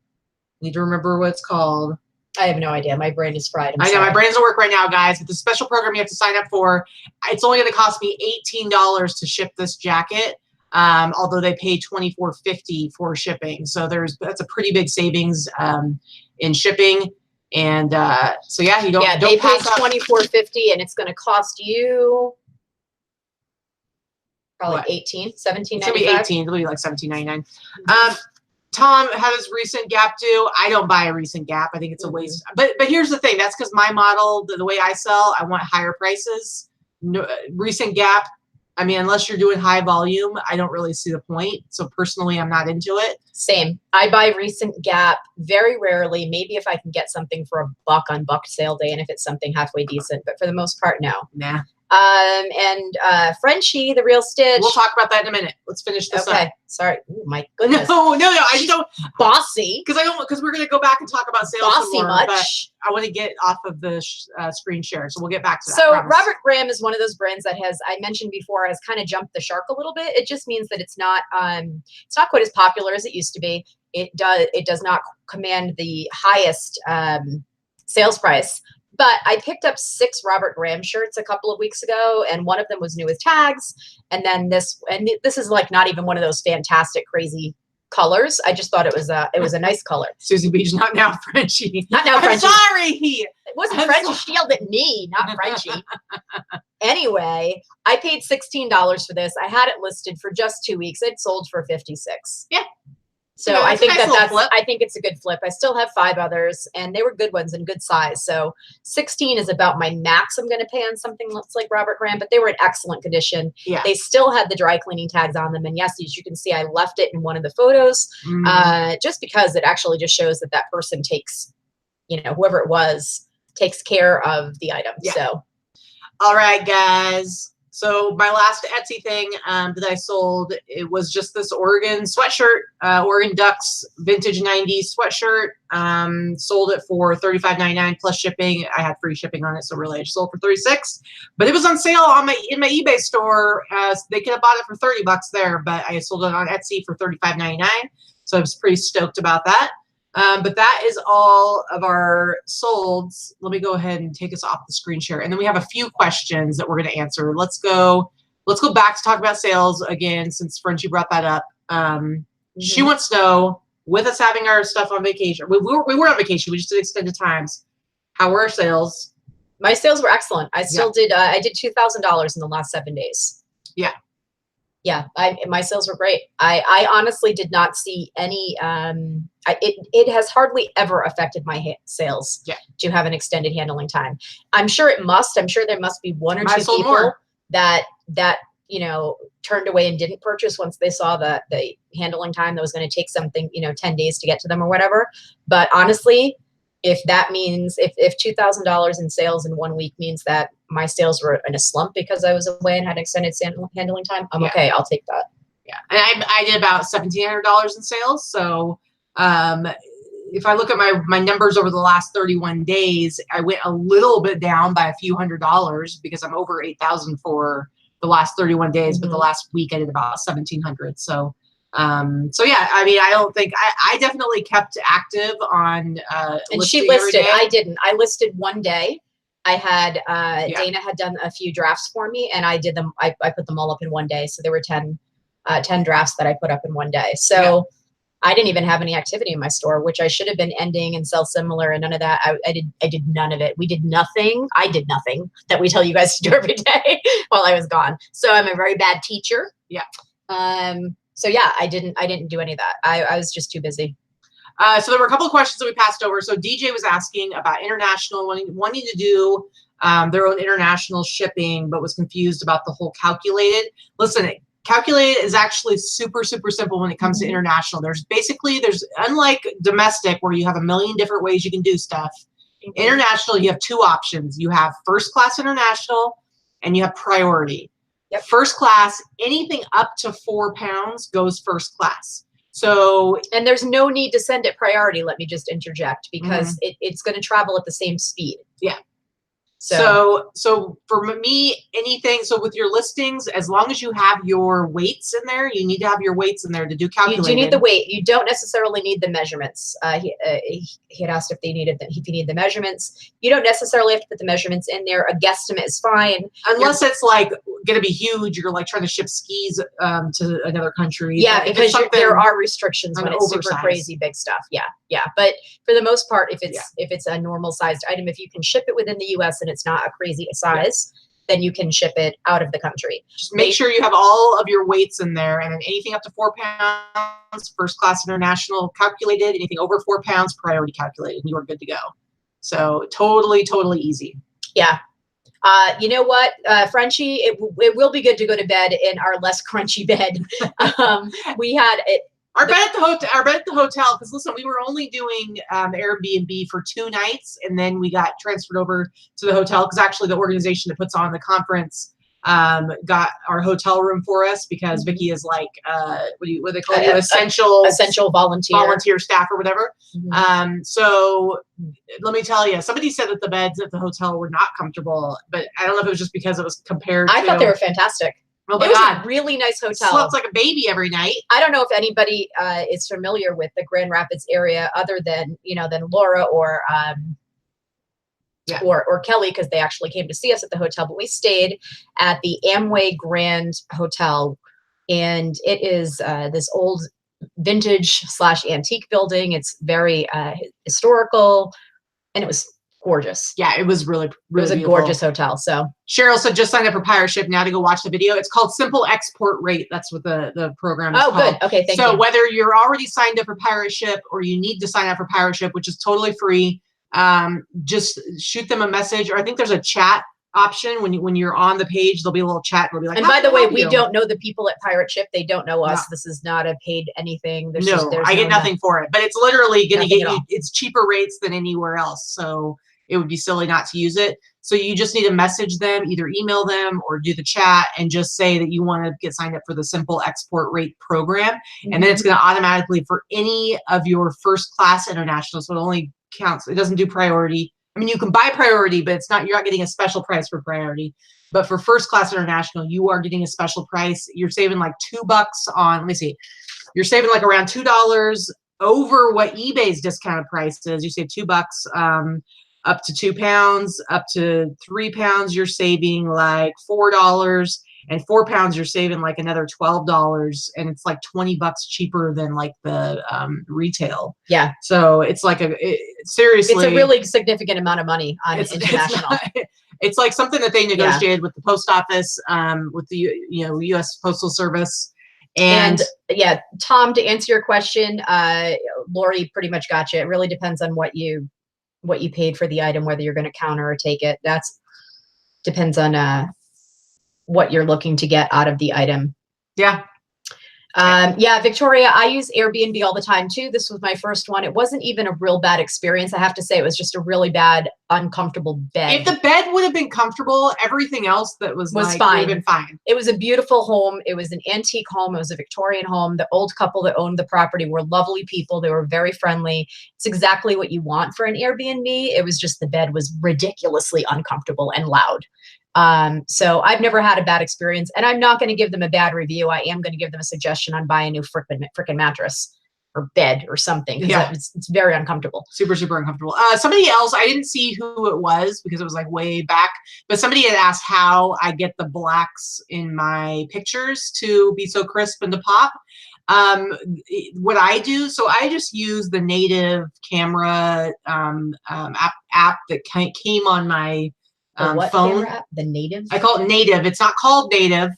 need to remember what it's called. I have no idea. My brain is fried. I know, my brain doesn't work right now, guys. But the special program you have to sign up for, it's only going to cost me $18 to ship this jacket, although they pay $24.50 for shipping. So that's a pretty big savings in shipping. And so yeah, don't they pay $24.50, and it's going to cost you probably $18, $17.95. It's gonna be $18. It'll be like $17.99. Tom, how does recent Gap do? I don't buy a recent Gap. I think it's a waste. But here's the thing. That's because my model, the way I sell, I want higher prices. No, recent Gap, I mean, unless you're doing high volume, I don't really see the point. So personally, I'm not into it. Same. I buy recent Gap very rarely. Maybe if I can get something for $1 on Buck Sale Day, and if it's something halfway decent. But for the most part, no. Nah. Frenchie, the Real Stitch. We'll talk about that in a minute. Let's finish this up. Sorry. Ooh, my goodness. No. I just don't. Bossy. Because we're going to go back and talk about sales Bossy more, much. But I want to get off of the screen share. So we'll get back to that. So Robert Graham is one of those brands that I mentioned before, has kind of jumped the shark a little bit. It just means that it's not quite as popular as it used to be. It does not command the highest sales price. But I picked up 6 Robert Graham shirts a couple of weeks ago, and one of them was new with tags. And then this is like not even one of those fantastic, crazy colors. I just thought it was a nice color. Susie Beach, not now, Frenchie. Not now, Frenchie. I'm sorry. It wasn't Frenchie. She yelled at me, not Frenchie. Anyway, I paid $16 for this. I had it listed for just 2 weeks. It sold for $56. Yeah. So I think I think it's a good flip. I still have 5 others, and they were good ones and good size. So 16 is about my max I'm going to pay on something that's like Robert Graham, but they were in excellent condition. Yeah. They still had the dry cleaning tags on them. And yes, as you can see, I left it in one of the photos just because it actually just shows that person takes, whoever it was, takes care of the item. Yeah. So. All right, guys. So my last Etsy thing that I sold, it was just this Oregon sweatshirt, Oregon Ducks vintage 90s sweatshirt. Sold it for $35.99 plus shipping. I had free shipping on it, so really I just sold for $36. But it was on sale in my eBay store. They could have bought it for $30 there, but I sold it on Etsy for $35.99. So I was pretty stoked about that. But that is all of our solds. Let me go ahead and take us off the screen share. And then we have a few questions that we're going to answer. Let's go back to talk about sales again, since Frenchie brought that up. She wants to know, with us having our stuff on vacation, we were on vacation, we just did extended times. How were our sales? My sales were excellent. I still did, I did $2,000 in the last 7 days. Yeah. Yeah, my sales were great. I honestly did not see any, it has hardly ever affected my sales to have an extended handling time. I'm sure it must. I'm sure there must be one or two people that you know, turned away and didn't purchase once they saw the handling time that was going to take something, you know, 10 days to get to them or whatever. But honestly, if that means if $2,000 in sales in 1 week means that my sales were in a slump because I was away and had extended handling time, I'm okay. I'll take that. Yeah. And I did about $1,700 in sales. So, if I look at my numbers over the last 31 days, I went a little bit down by a few $100s because I'm over 8,000 for the last 31 days, but the last week I did about 1,700. So, yeah, I mean, I don't think I definitely kept active on, and she listed, I didn't, I listed one day. I had, Dana had done a few drafts for me and I did them. I put them all up in one day. So there were 10 drafts that I put up in one day. So I didn't even have any activity in my store, which I should have been ending and sell similar and none of that. I did none of it. We did nothing. I did nothing that we tell you guys to do every day while I was gone. So I'm a very bad teacher. Yeah. So yeah, I didn't do any of that. I was just too busy. So there were a couple of questions that we passed over. So DJ was asking about international, wanting to do their own international shipping, but was confused about the whole calculated. Listen, calculated is actually super, super simple when it comes to international. There's unlike domestic where you have a million different ways you can do stuff. International, you have two options. You have first class international and you have priority. First class, anything up to 4 pounds goes first class. So, and there's no need to send it priority. Let me just interject because it's going to travel at the same speed. Yeah. So for me, anything, so with your listings, as long as you have your weights in there, you need to have your weights in there to do calculated. You need the weight. You don't necessarily need the measurements. He had asked if you need the measurements. You don't necessarily have to put the measurements in there. A guesstimate is fine. Unless it's like going to be huge. You're like trying to ship skis to another country. Yeah, because there are restrictions when it's super crazy big stuff. Yeah. Yeah. But for the most part, if it's a normal sized item, if you can ship it within the US and it's not a crazy size, then you can ship it out of the country. Just make sure you have all of your weights in there, and then anything up to 4 pounds, first class international calculated, anything over 4 pounds, priority calculated, and you are good to go. So totally, totally easy. Yeah. You know what, Frenchie, it will be good to go to bed in our less crunchy bed. We had it. Our bed at the hotel, because listen, we were only doing Airbnb for 2 nights, and then we got transferred over to the hotel because actually the organization that puts on the conference got our hotel room for us because Vicky is like what do they call you, essential volunteer staff or whatever. So let me tell you, somebody said that the beds at the hotel were not comfortable, but I don't know if it was just because it was compared to. I thought they were fantastic. Oh my God. It was a really nice hotel. Slept like a baby every night. I don't know if anybody is familiar with the Grand Rapids area other than, than Laura or Kelly, because they actually came to see us at the hotel. But we stayed at the Amway Grand Hotel, and it is this old vintage / antique building. It's very historical, and it was gorgeous. Yeah, it was really, really it was a beautiful. Gorgeous hotel. So Cheryl said just signed up for Pirate Ship now to go watch the video. It's called Simple Export Rate. That's what the program is called. Good. Okay, thank you. So whether you're already signed up for Pirate Ship or you need to sign up for Pirate Ship, which is totally free, just shoot them a message, or I think there's a chat option when you're on the page. There'll be a little chat. They'll be like, and by the way, we don't know the people at Pirate Ship. They don't know us. No. This is not a paid anything. I get nothing for it, but it's literally going to get you. It's cheaper rates than anywhere else. So it would be silly not to use it. So you just need to message them, either email them or do the chat and just say that you want to get signed up for the Simple Export Rate program. And then it's going to automatically for any of your first class international. So it only counts. It doesn't do priority. I mean, you can buy priority, but you're not getting a special price for priority. But for first class international, you are getting a special price. You're saving like $2 on, let me see. You're saving like around $2 over what eBay's discounted price is. You save $2, up to 2 pounds, up to 3 pounds, you're saving like $4, and 4 pounds, you're saving like another $12, and it's like $20 cheaper than like the retail. Yeah. So it's like seriously, it's a really significant amount of money on international. It's like something that they negotiated with the post office, with the U.S. Postal Service. And yeah, Tom, to answer your question, Lori pretty much got you. It really depends on what you paid for the item, whether you're going to counter or take it. Depends on what you're looking to get out of the item. Yeah. Yeah, Victoria, I use Airbnb all the time too. This was my first one. It wasn't even a real bad experience. I have to say it was just a really bad, uncomfortable bed. If the bed would have been comfortable, everything else that was like, fine. Would have been fine. It was a beautiful home. It was an antique home. It was a Victorian home. The old couple that owned the property were lovely people. They were very friendly. It's exactly what you want for an Airbnb. It was just the bed was ridiculously uncomfortable and loud. So I've never had a bad experience, and I'm not going to give them a bad review. I am going to give them a suggestion on buy a new frickin' mattress or bed or something. Yeah. It's very uncomfortable. Super, super uncomfortable. Somebody else, I didn't see who it was because it was like way back, but somebody had asked how I get the blacks in my pictures to be so crisp and to pop. What I do, so I just use the native camera app that came on my phone. The native? I call it native. It's not called native.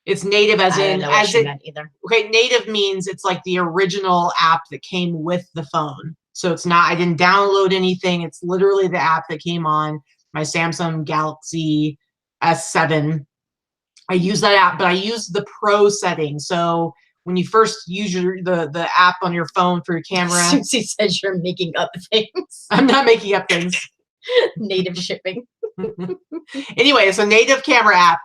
It's native as in, as in, either. Okay, native means it's like the original app that came with the phone. So it's not, I didn't download anything. It's literally the app that came on my Samsung Galaxy S7. I use that app, but I use the pro setting. So when you first use the app on your phone for your camera. Susie says you're making up things. I'm not making up things. Native shipping. Anyway, it's a native camera app.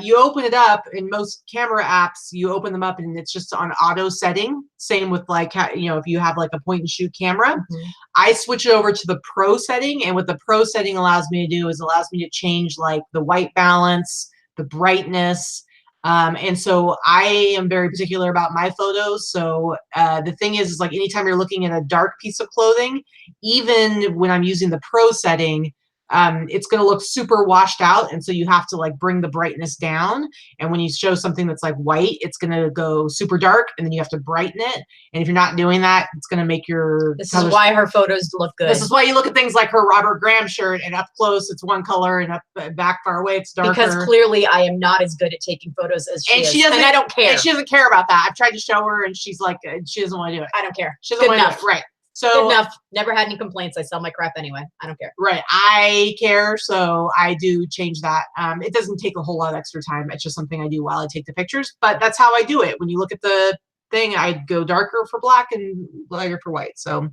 You open it up. In most camera apps, you open them up and it's just on auto setting. Same with like, if you have like a point and shoot camera. Mm-hmm. I switch it over to the pro setting, and what the pro setting allows me to do is allows me to change like the white balance, the brightness. And so I am very particular about my photos. So the thing is like anytime you're looking at a dark piece of clothing, even when I'm using the pro setting, it's going to look super washed out. And so you have to like bring the brightness down. And when you show something that's like white, it's going to go super dark, and then you have to brighten it. And if you're not doing that, it's going to make your This is why her photos look good. This is why you look at things like her Robert Graham shirt, and up close it's one color, and up back far away it's darker. Because clearly I am not as good at taking photos as she is. And I don't care. And she doesn't care about that. I've tried to show her, and she's like, she doesn't want to do it. I don't care. She doesn't want to do it. Right. So good enough. Never had any complaints. I sell my crap anyway. I don't care. Right. I care. So I do change that. It doesn't take a whole lot of extra time. It's just something I do while I take the pictures, but that's how I do it. When you look at the thing, I go darker for black and lighter for white. So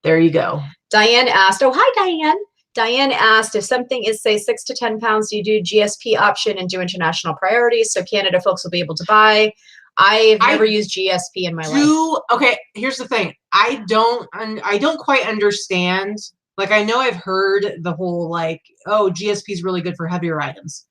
there you go. Diane asked, oh, hi, Diane. Diane asked if something is say 6 to 10 pounds, do you do GSP option and do international priorities? So Canada folks will be able to buy. I've never used GSP in my life. Okay, here's the thing. I don't quite understand. Like, I know I've heard the whole like, oh, GSP is really good for heavier items.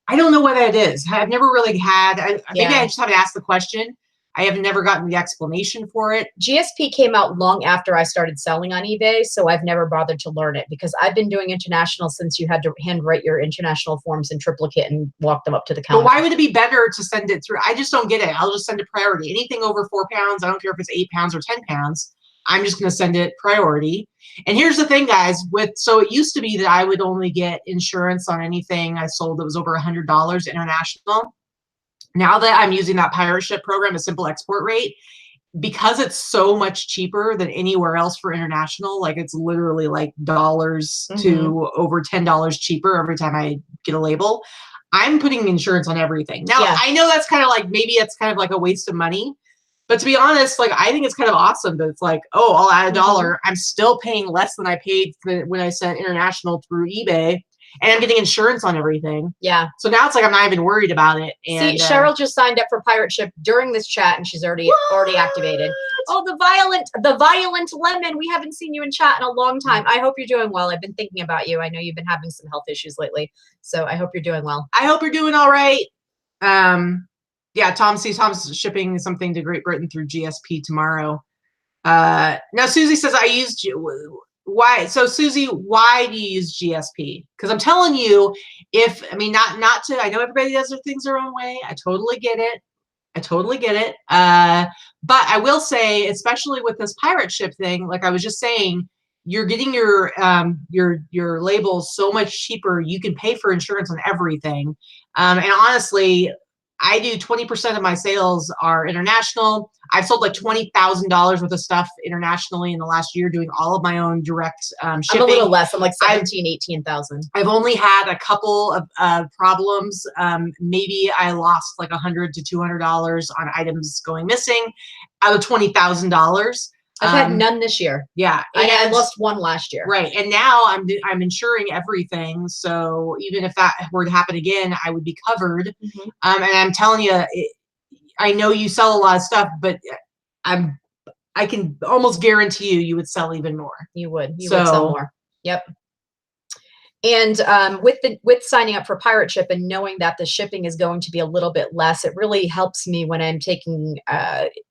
I don't know what that is. I've never really had. Maybe I just haven't asked the question. I have never gotten the explanation for it. GSP came out long after I started selling on eBay, so I've never bothered to learn it because I've been doing international since you had to handwrite your international forms in triplicate and walk them up to the counter. But why would it be better to send it through? I just don't get it. I'll just send it priority. Anything over 4 pounds, I don't care if it's 8 pounds or 10 pounds. I'm just going to send it priority. And here's the thing, guys. So it used to be that I would only get insurance on anything I sold that was over $100 international. Now that I'm using that pirate ship program, a simple export rate, because it's so much cheaper than anywhere else for international, like it's literally like dollars to over $10 cheaper every time I get a label. I'm putting insurance on everything. Now, I know that's kind of like, maybe it's kind of like a waste of money. But to be honest, like I think it's kind of awesome that it's like, oh, I'll add $1. I'm still paying less than I paid when I sent international through eBay. And I'm getting insurance on everything. Yeah. So now it's like I'm not even worried about it. And see, Cheryl just signed up for Pirate Ship during this chat, and she's already activated. Oh, the violent lemon. We haven't seen you in chat in a long time. I hope you're doing well. I've been thinking about you. I know you've been having some health issues lately, so I hope you're doing well. I hope you're doing all right. Yeah, Tom's shipping something to Great Britain through GSP tomorrow. Now Susie says I used you. Why? So Susie, why do you use GSP? Because I'm telling you, not to, I know everybody does their things their own way. I totally get it. But I will say, especially with this pirate ship thing, like I was just saying, you're getting your labels so much cheaper. You can pay for insurance on everything. And honestly, I do 20% of my sales are international. I've sold like $20,000 worth of stuff internationally in the last year, doing all of my own direct shipping. I'm a little less. I'm like 18,000. I've only had a couple of problems. Maybe I lost like $100 to $200 on items going missing out of $20,000. I've had none this year. Yeah. And I lost one last year. Right. And now I'm insuring everything. So even if that were to happen again, I would be covered. And I'm telling you, I know you sell a lot of stuff, but I can almost guarantee you would sell even more. You would sell more. Yep. And with signing up for Pirate Ship and knowing that the shipping is going to be a little bit less, it really helps me when I'm taking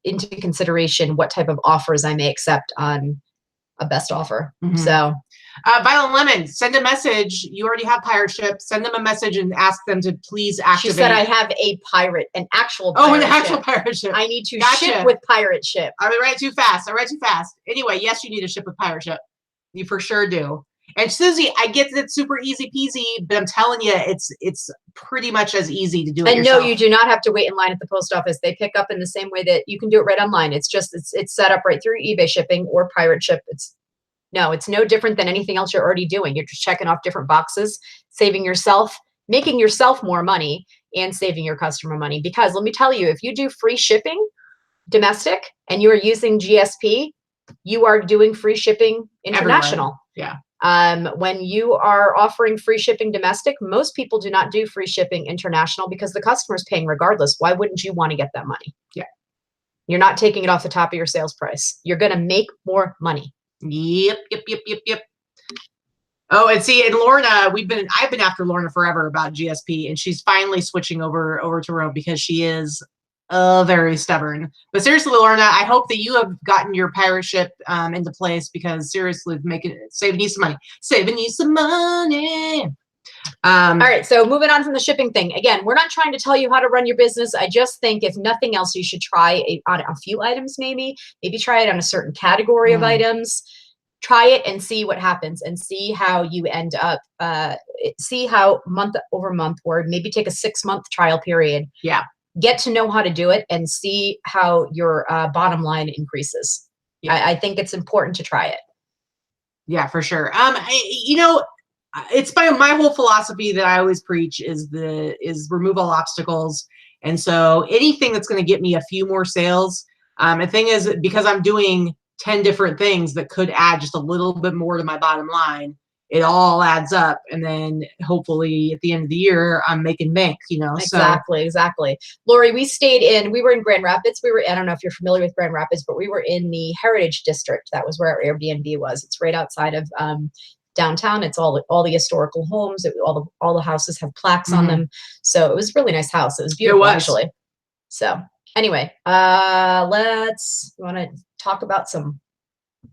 into consideration what type of offers I may accept on a best offer. So, Violet Lemon, send a message. You already have Pirate Ship. Send them a message and ask them to please activate. She said I have an actual pirate ship. I need to ship with Pirate Ship. I read too fast. Anyway, yes, you need to ship with Pirate Ship. You for sure do. And Susie, I get that it's super easy peasy, but I'm telling you, it's pretty much as easy to do it yourself. No, you do not have to wait in line at the post office. They pick up in the same way that you can do it right online. It's just it's set up right through eBay shipping or Pirate Ship. It's no different than anything else you're already doing. You're just checking off different boxes, saving yourself, making yourself more money, and saving your customer money. Because let me tell you, if you do free shipping domestic and you are using GSP, you are doing free shipping international. Everywhere. Yeah. When you are offering free shipping domestic, most people do not do free shipping international because the customer is paying regardless. Why wouldn't you want to get that money? Yeah. You're not taking it off the top of your sales price. You're going to make more money. Yep. Oh, and see, and Lorna, I've been after Lorna forever about GSP, and she's finally switching over to Rome because she is very stubborn. But seriously, Lorna, I hope that you have gotten your Pirate Ship into place, because seriously, saving you some money. All right, so moving on from the shipping thing. Again, we're not trying to tell you how to run your business. I just think if nothing else, you should try on a few items, maybe try it on a certain category of items. Try it and see what happens, and see how you end up, see how month over month, or maybe take a 6-month trial period. Yeah. Get to know how to do it and see how your bottom line increases. Yeah. I think it's important to try it. Yeah, for sure. It's my whole philosophy that I always preach is remove all obstacles. And so anything that's going to get me a few more sales. The thing is, because I'm doing 10 different things that could add just a little bit more to my bottom line, it all adds up. And then hopefully at the end of the year, I'm making bank, Exactly. Lori, we were in Grand Rapids. I don't know if you're familiar with Grand Rapids, but we were in the Heritage District. That was where our Airbnb was. It's right outside of downtown. It's all the historical homes. All the houses have plaques on them. So it was a really nice house. It was beautiful, actually. So anyway, you want to talk about some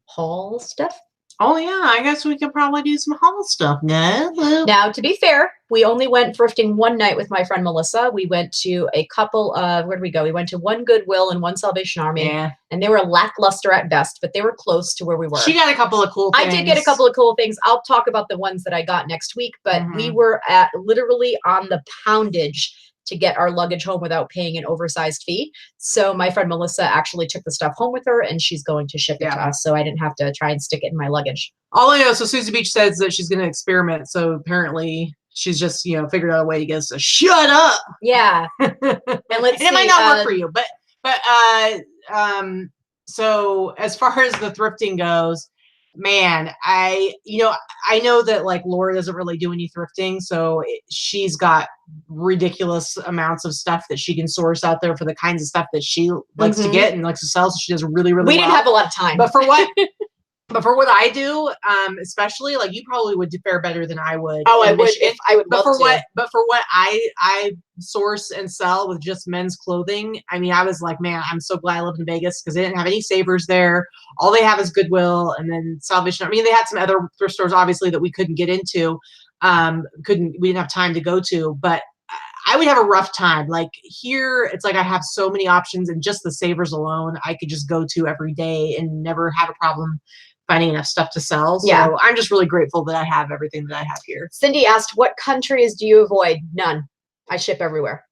haul stuff? Oh yeah, I guess we could probably do some haul stuff now. Now, to be fair, we only went thrifting one night with my friend Melissa. We went to a couple of, where did we go? We went to one Goodwill and one Salvation Army. Yeah. And they were lackluster at best, but they were close to where we were. She got a couple of cool things. I did get a couple of cool things. I'll talk about the ones that I got next week, but we were literally on the poundage to get our luggage home without paying an oversized fee. So my friend Melissa actually took the stuff home with her, and she's going to ship it to us. So I didn't have to try and stick it in my luggage. All I know, so Susie Beach says that she's going to experiment. So apparently she's just, figured out a way to get us to shut up. Yeah. And it might not work for you, but so as far as the thrifting goes, man, I know that like Laura doesn't really do any thrifting, so she's got ridiculous amounts of stuff that she can source out there for the kinds of stuff that she likes to get and likes to sell. So she does really well. We didn't have a lot of time, but for what I do, especially like you probably would fare better than I would. Oh, I would. I would. But for what I source and sell with just men's clothing, I mean, I was like, man, I'm so glad I live in Vegas because they didn't have any Savers there. All they have is Goodwill and then Salvation. I mean, they had some other thrift stores obviously that we couldn't get into, we didn't have time to go to, but I would have a rough time. Like here, it's like I have so many options, and just the Savers alone, I could just go to every day and never have a problem finding enough stuff to sell. So I'm just really grateful that I have everything that I have here. Cindy asked, what countries do you avoid? None. I ship everywhere.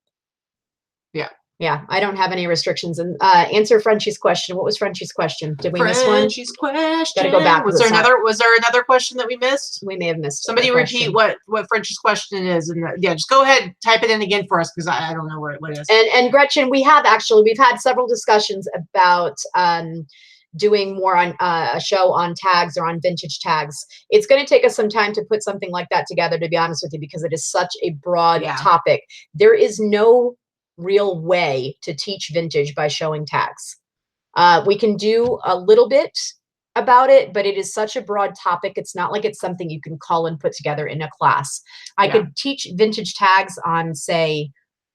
Yeah, I don't have any restrictions. And answer Frenchie's question. What was Frenchie's question? Did we miss one? Frenchie's question. Gotta go back. Was there another question that we missed? We may have missed. Somebody repeat what Frenchie's question is, and just go ahead, type it in again for us because I don't know what it is. And Gretchen, we've had several discussions about doing more on a show on tags or on vintage tags. It's going to take us some time to put something like that together, to be honest with you, because it is such a broad topic. There is no real way to teach vintage by showing tags. We can do a little bit about it, but it is such a broad topic. It's not like it's something you can call and put together in a class. I could teach vintage tags on, say,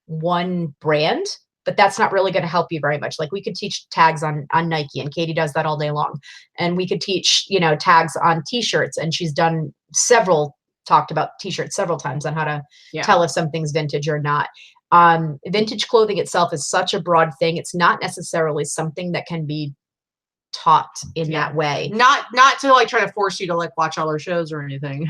one brand, but that's not really going to help you very much. Like we could teach tags on Nike, and Katie does that all day long. And we could teach, tags on t-shirts, and she's talked about t-shirts several times on how to tell if something's vintage or not. Vintage clothing itself is such a broad thing. It's not necessarily something that can be taught in that way. Not to like try to force you to like watch all our shows or anything.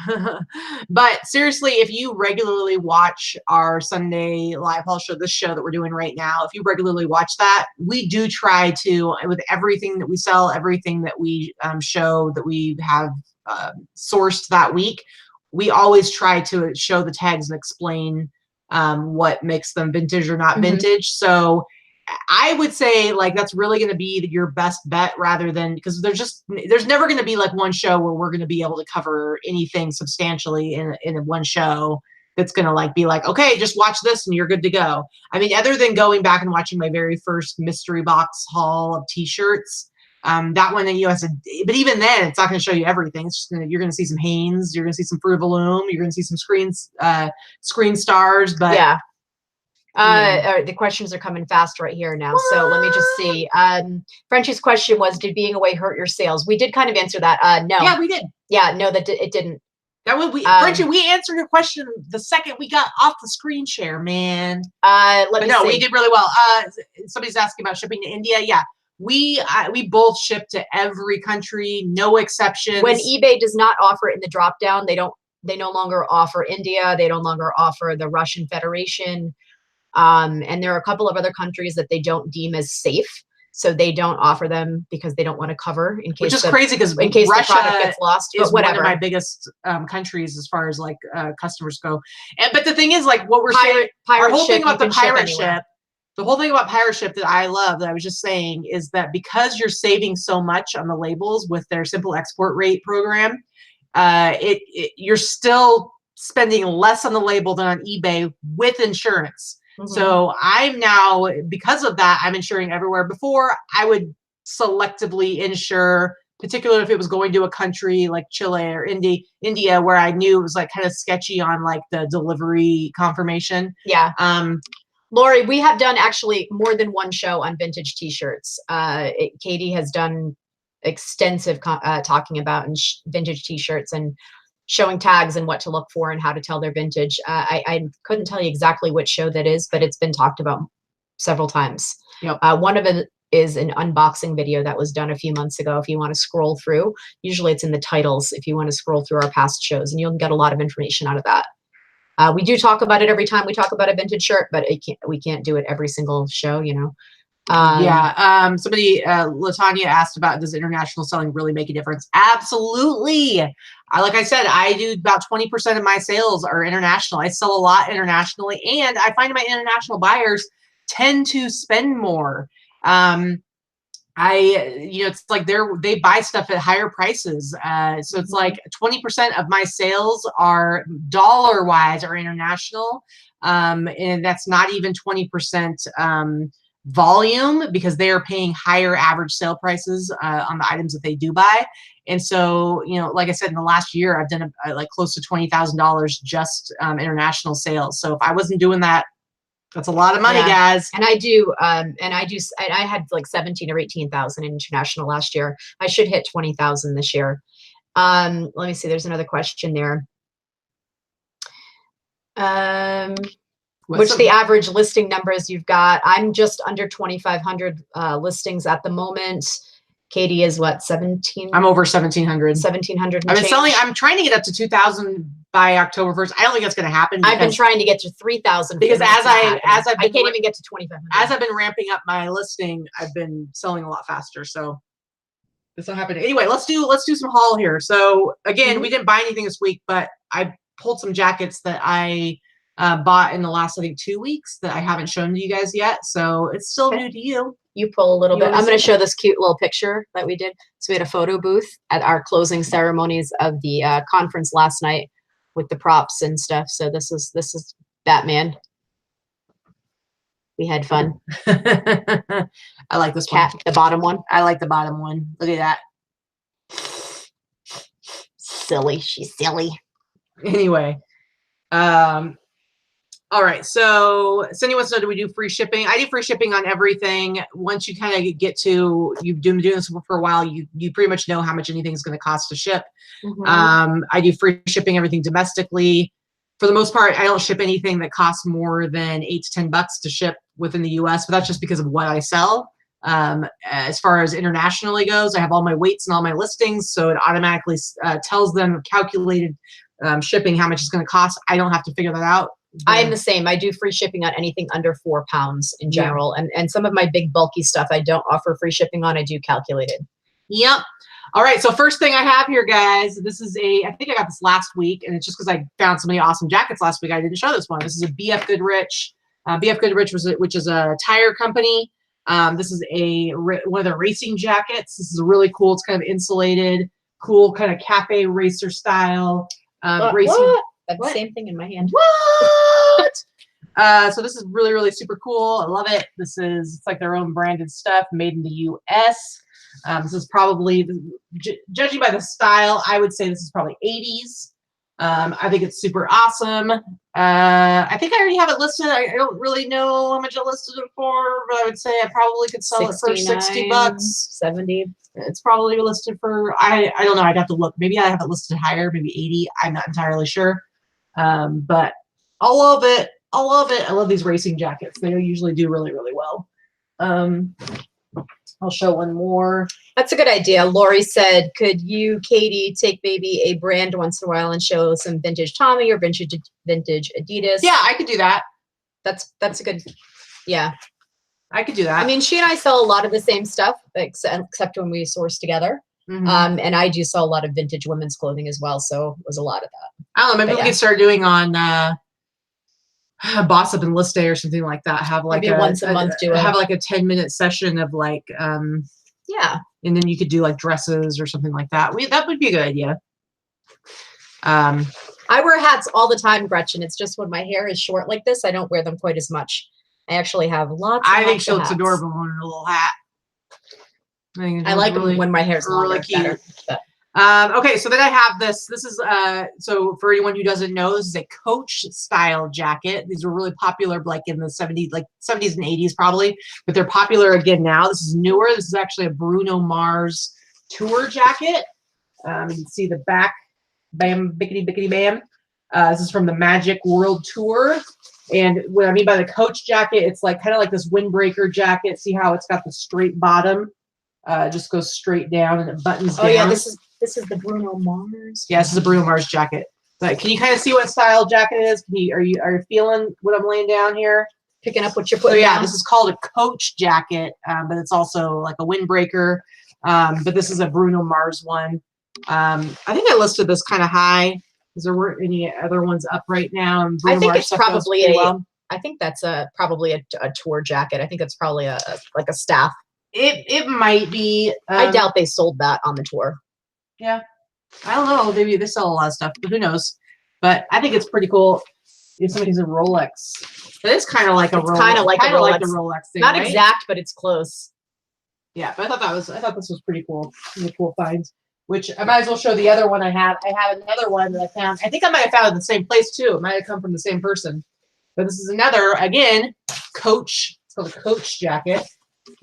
But seriously, if you regularly watch our Sunday live haul show, this show that we're doing right now, if you regularly watch that, we do try to, with everything that we sell, everything that we show that we have sourced that week, we always try to show the tags and explain what makes them vintage or not vintage. So I would say like that's really going to be your best bet, rather than, because there's never going to be like one show where we're going to be able to cover anything substantially in one show that's going to like be like, okay, just watch this and you're good to go. I mean, other than going back and watching my very first mystery box haul of t-shirts, that one but even then it's not going to show you everything. It's just you're going to see some Hanes, you're going to see some Fruit of the Loom, you're going to see some screen stars, but the questions are coming fast right here now. So let me just see. Frenchie's question was, did being away hurt your sales? We did kind of answer that. No. Yeah, we did. Yeah, no, it didn't. That would Frenchie, we answered your question the second we got off the screen share, man. Let me see. We did really well. Somebody's asking about shipping to India. Yeah. We both ship to every country, no exceptions. When eBay does not offer it in the drop down, they no longer offer India. They no longer offer the Russian Federation. And there are a couple of other countries that they don't deem as safe. So they don't offer them because they don't want to cover in case. Which is crazy because in case Russia the product gets lost. Is one of my biggest countries as far as like customers go. But the thing is, like what we're saying, our whole thing about the pirate ship. The whole thing about pirate ship that I love, that I was just saying, is that because you're saving so much on the labels with their simple export rate program, you're still spending less on the label than on eBay with insurance. So I'm now, because of that, I'm insuring everywhere. Before, I would selectively insure, particularly if it was going to a country like Chile or India, where I knew it was like kind of sketchy on like the delivery confirmation. Yeah. Lori, we have done actually more than one show on vintage t-shirts. Katie has done extensive talking about vintage t-shirts and showing tags and what to look for and how to tell they're vintage. I couldn't tell you exactly which show that is, but it's been talked about several times. Yep. One of it is an unboxing video that was done a few months ago. If you want to scroll through, usually it's in the titles if you want to scroll through our past shows, and you'll get a lot of information out of that. We do talk about it every time we talk about a vintage shirt, but we can't do it every single show, Somebody, Latanya asked about, does international selling really make a difference? Absolutely. Like I said, I do about 20% of my sales are international. I sell a lot internationally, and I find my international buyers tend to spend more. It's like they buy stuff at higher prices. So it's like 20% of my sales are dollar wise are international. And that's not even 20% volume, because they are paying higher average sale prices on the items that they do buy. And so, like I said, in the last year, I've done like close to $20,000 just international sales. So if I wasn't doing that, that's a lot of money, guys. And I had like 17 or 18,000 in international last year. I should hit 20,000 this year. Let me see. There's another question there. Which the average listing numbers you've got? I'm just under 2,500 listings at the moment. Katie is what, 17? I'm over 1,700. 1,700. I've been selling. I'm trying to get up to 2,000 by October 1st. I don't think that's going to happen. I've been trying to get to 3,000 because I can't even get to 2,500. As I've been ramping up my listing, I've been selling a lot faster. So it's not happening. Anyway, let's do some haul here. So again, we didn't buy anything this week, but I pulled some jackets that I bought in the last, I think, 2 weeks that I haven't shown to you guys yet. So it's still new to you. You pull a little bit. I'm going to show this cute little picture that we did. So we had a photo booth at our closing ceremonies of the conference last night with the props and stuff. So this is Batman. We had fun. I like this cat, one. the bottom one. I like the bottom one. Look at that. Silly. She's silly. Anyway, all right, so Cindy wants to know, do we do free shipping? I do free shipping on everything. Once you kind of get to, you've been doing this for a while, you pretty much know how much anything's going to cost to ship. I do free shipping everything domestically. For the most part, I don't ship anything that costs more than $8 to $10 to ship within the US, but that's just because of what I sell. As far as internationally goes, I have all my weights and all my listings, so it automatically tells them calculated shipping, how much it's going to cost. I don't have to figure that out. I am the same. I do free shipping on anything under 4 pounds in general. Yeah. And some of my big bulky stuff I don't offer free shipping on. I do calculated. Yep. All right. So first thing I have here, guys, this is I think I got this last week, and it's just because I found so many awesome jackets last week. I didn't show this one. This is a BF Goodrich. BF Goodrich which is a tire company. This is one of the racing jackets. This is really cool. It's kind of insulated, cool, kind of cafe racer style. Racing. What? That's the same thing in my hand. What? So this is really, really super cool. I love it. It's like their own branded stuff made in the US. This is probably, judging by the style, I would say this is probably 80s. I think it's super awesome. I think I already have it listed. I don't really know how much I listed it for, but I would say I probably could sell it for $60. 70. It's probably listed for, I don't know. I'd have to look. Maybe I have it listed higher, maybe 80. I'm not entirely sure. But I love it. I love it. I love these racing jackets. They usually do really, really well. I'll show one more. That's a good idea. Lori said, could you, Katie, take maybe a brand once in a while and show some vintage Tommy or vintage Adidas? Yeah, I could do that. That's a good, yeah. I could do that. I mean, she and I sell a lot of the same stuff, except when we source together. And I do sell a lot of vintage women's clothing as well. So it was a lot of that. I don't know. Maybe we could start doing on Boss Up and List Day or something like that. Have like maybe once a month. Have like a 10-minute session of like yeah. And then you could do like dresses or something like that. That would be a good idea. I wear hats all the time, Gretchen. It's just when my hair is short like this, I don't wear them quite as much. I actually have lots. I think she looks adorable in a little hat. I like them when my hair's really cute. Okay, so then I have this. This is so for anyone who doesn't know, this is a Coach style jacket. These were really popular like in the 70s, like 70s and 80s probably, but they're popular again now. This is newer. This is actually a Bruno Mars tour jacket. You can see the back, bam, bickety bickety bam. This is from the Magic World Tour. And what I mean by the Coach jacket, it's like kind of like this windbreaker jacket. See how it's got the straight bottom? It just goes straight down and it buttons down. Oh yeah, this is the Bruno Mars. Yeah, this is a Bruno Mars jacket. But can you kind of see what style jacket it is? Are you feeling what I'm laying down here? Picking up what you're putting down? This is called a Coach jacket, but it's also like a windbreaker. But this is a Bruno Mars one. I think I listed this kind of high because there weren't any other ones up right now. And I think it's probably I think that's probably a tour jacket. I think it's probably like a staff. It might be. I doubt they sold that on the tour. Yeah, I don't know. Maybe they sell a lot of stuff, but who knows? But I think it's pretty cool. If somebody's a Rolex, it is kind of like a Rolex. Kind of like the Rolex thing. Not right? exact, but it's close. Yeah, but I thought this was pretty cool. Really cool finds. Which I might as well show the other one I have. I have another one that I found. I think I might have found it in the same place too. It might have come from the same person. But this is another, again, Coach. It's called a Coach jacket.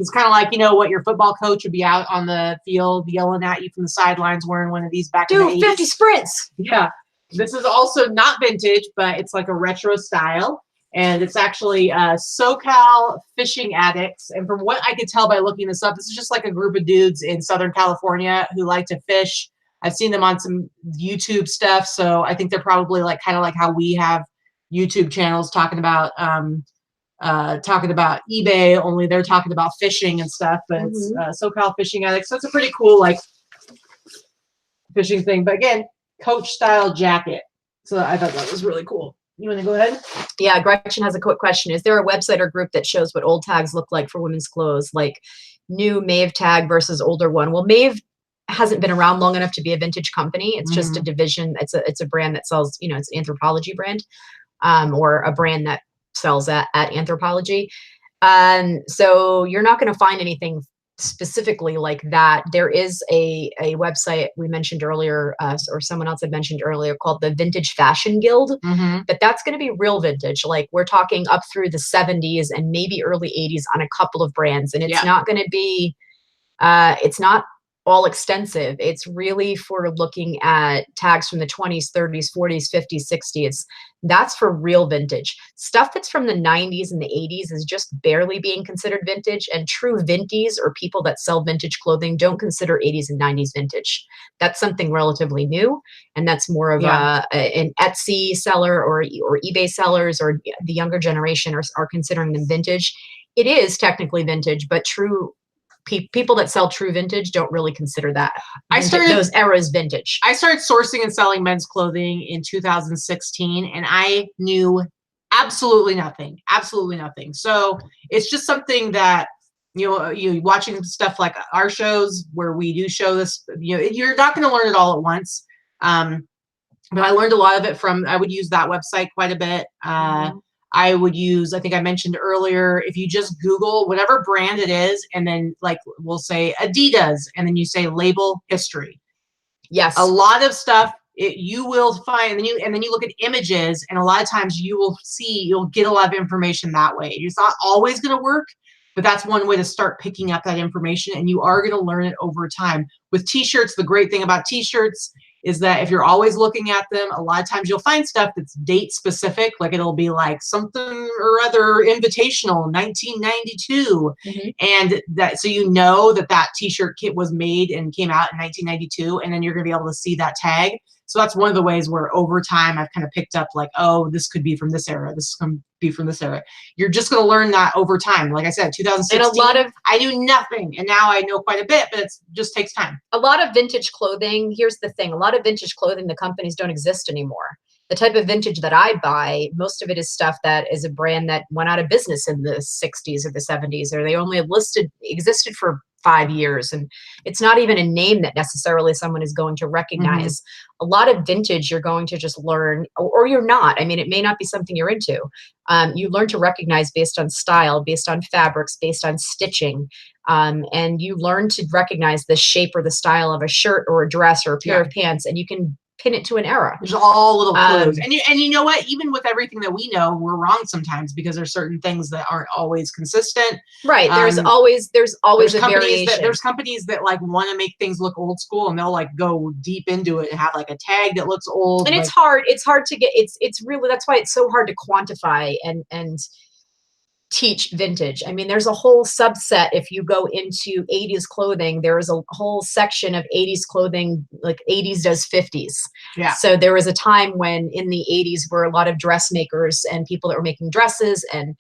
It's kind of like, you know, what your football coach would be out on the field yelling at you from the sidelines wearing one of these back in the 80s. 50 sprints. Yeah. This is also not vintage, but it's like a retro style. And it's actually SoCal Fishing Addicts. And from what I could tell by looking this up, this is just like a group of dudes in Southern California who like to fish. I've seen them on some YouTube stuff, so I think they're probably like kind of like how we have YouTube channels talking about eBay, only they're talking about fishing and stuff. But it's SoCal Fishing Addicts. So it's a pretty cool like fishing thing. But again, Coach style jacket. So I thought that was really cool. You want to go ahead? Yeah, Gretchen has a quick question. Is there a website or group that shows what old tags look like for women's clothes, like new Maeve tag versus older one? Well, Maeve hasn't been around long enough to be a vintage company. It's just a division. It's a brand that sells, you know, it's an Anthropologie brand, or a brand that sells at Anthropologie. So you're not going to find anything specifically like that. There is a website we mentioned earlier, or someone else had mentioned earlier, called the Vintage Fashion Guild, but that's going to be real vintage. Like we're talking up through the 70s and maybe early 80s on a couple of brands. And it's not going to be, it's not all extensive. It's really for looking at tags from the 20s, 30s, 40s, 50s, 60s. That's for real vintage. Stuff that's from the 90s and the 80s is just barely being considered vintage, and true vinties, or people that sell vintage clothing, don't consider 80s and 90s vintage. That's something relatively new, and that's more of an Etsy seller or eBay sellers, or the younger generation are considering them vintage. It is technically vintage, but true people that sell true vintage don't really consider that those eras vintage. I started sourcing and selling men's clothing in 2016, and I knew absolutely nothing. So it's just something that, you watching stuff like our shows where we do show this, you're not going to learn it all at once. But I learned a lot of it I would use that website quite a bit. I would use, I think I mentioned earlier, if you just Google whatever brand it is, and then like we'll say Adidas, and then you say label history. Yes. A lot of stuff you will find, and then you look at images, and a lot of times you'll get a lot of information that way. It's not always going to work, but that's one way to start picking up that information, and you are going to learn it over time. With t-shirts, the great thing about t-shirts is that if you're always looking at them, a lot of times you'll find stuff that's date specific, like it'll be like something or other invitational 1992, and that, so that t-shirt kit was made and came out in 1992, and then you're gonna be able to see that tag. So that's one of the ways where over time I've kind of picked up like, oh, this could be from this era. This could be from this era. You're just going to learn that over time. Like I said, 2016, I knew nothing, and now I know quite a bit, but it just takes time. A lot of vintage clothing, here's the thing, a lot of vintage clothing, the companies don't exist anymore. The type of vintage that I buy, most of it is stuff that is a brand that went out of business in the 60s or the 70s, or they only existed for 5 years, and it's not even a name that necessarily someone is going to recognize. A lot of vintage you're going to just learn, or you're not. I mean, it may not be something you're into. You learn to recognize based on style, based on fabrics, based on stitching, and you learn to recognize the shape or the style of a shirt or a dress or a pair of pants, and you can pin it to an era. There's all little clues. And you know what? Even with everything that we know, we're wrong sometimes, because there's certain things that aren't always consistent. Right. There's always a variation. There's companies that like want to make things look old school, and they'll like go deep into it and have like a tag that looks old. And like, it's hard to get, it's really, that's why it's so hard to quantify and teach vintage. I mean, there's a whole subset. If you go into 80s clothing, there is a whole section of 80s clothing, like 80s does 50s. Yeah. So there was a time when in the 80s were a lot of dressmakers and people that were making dresses and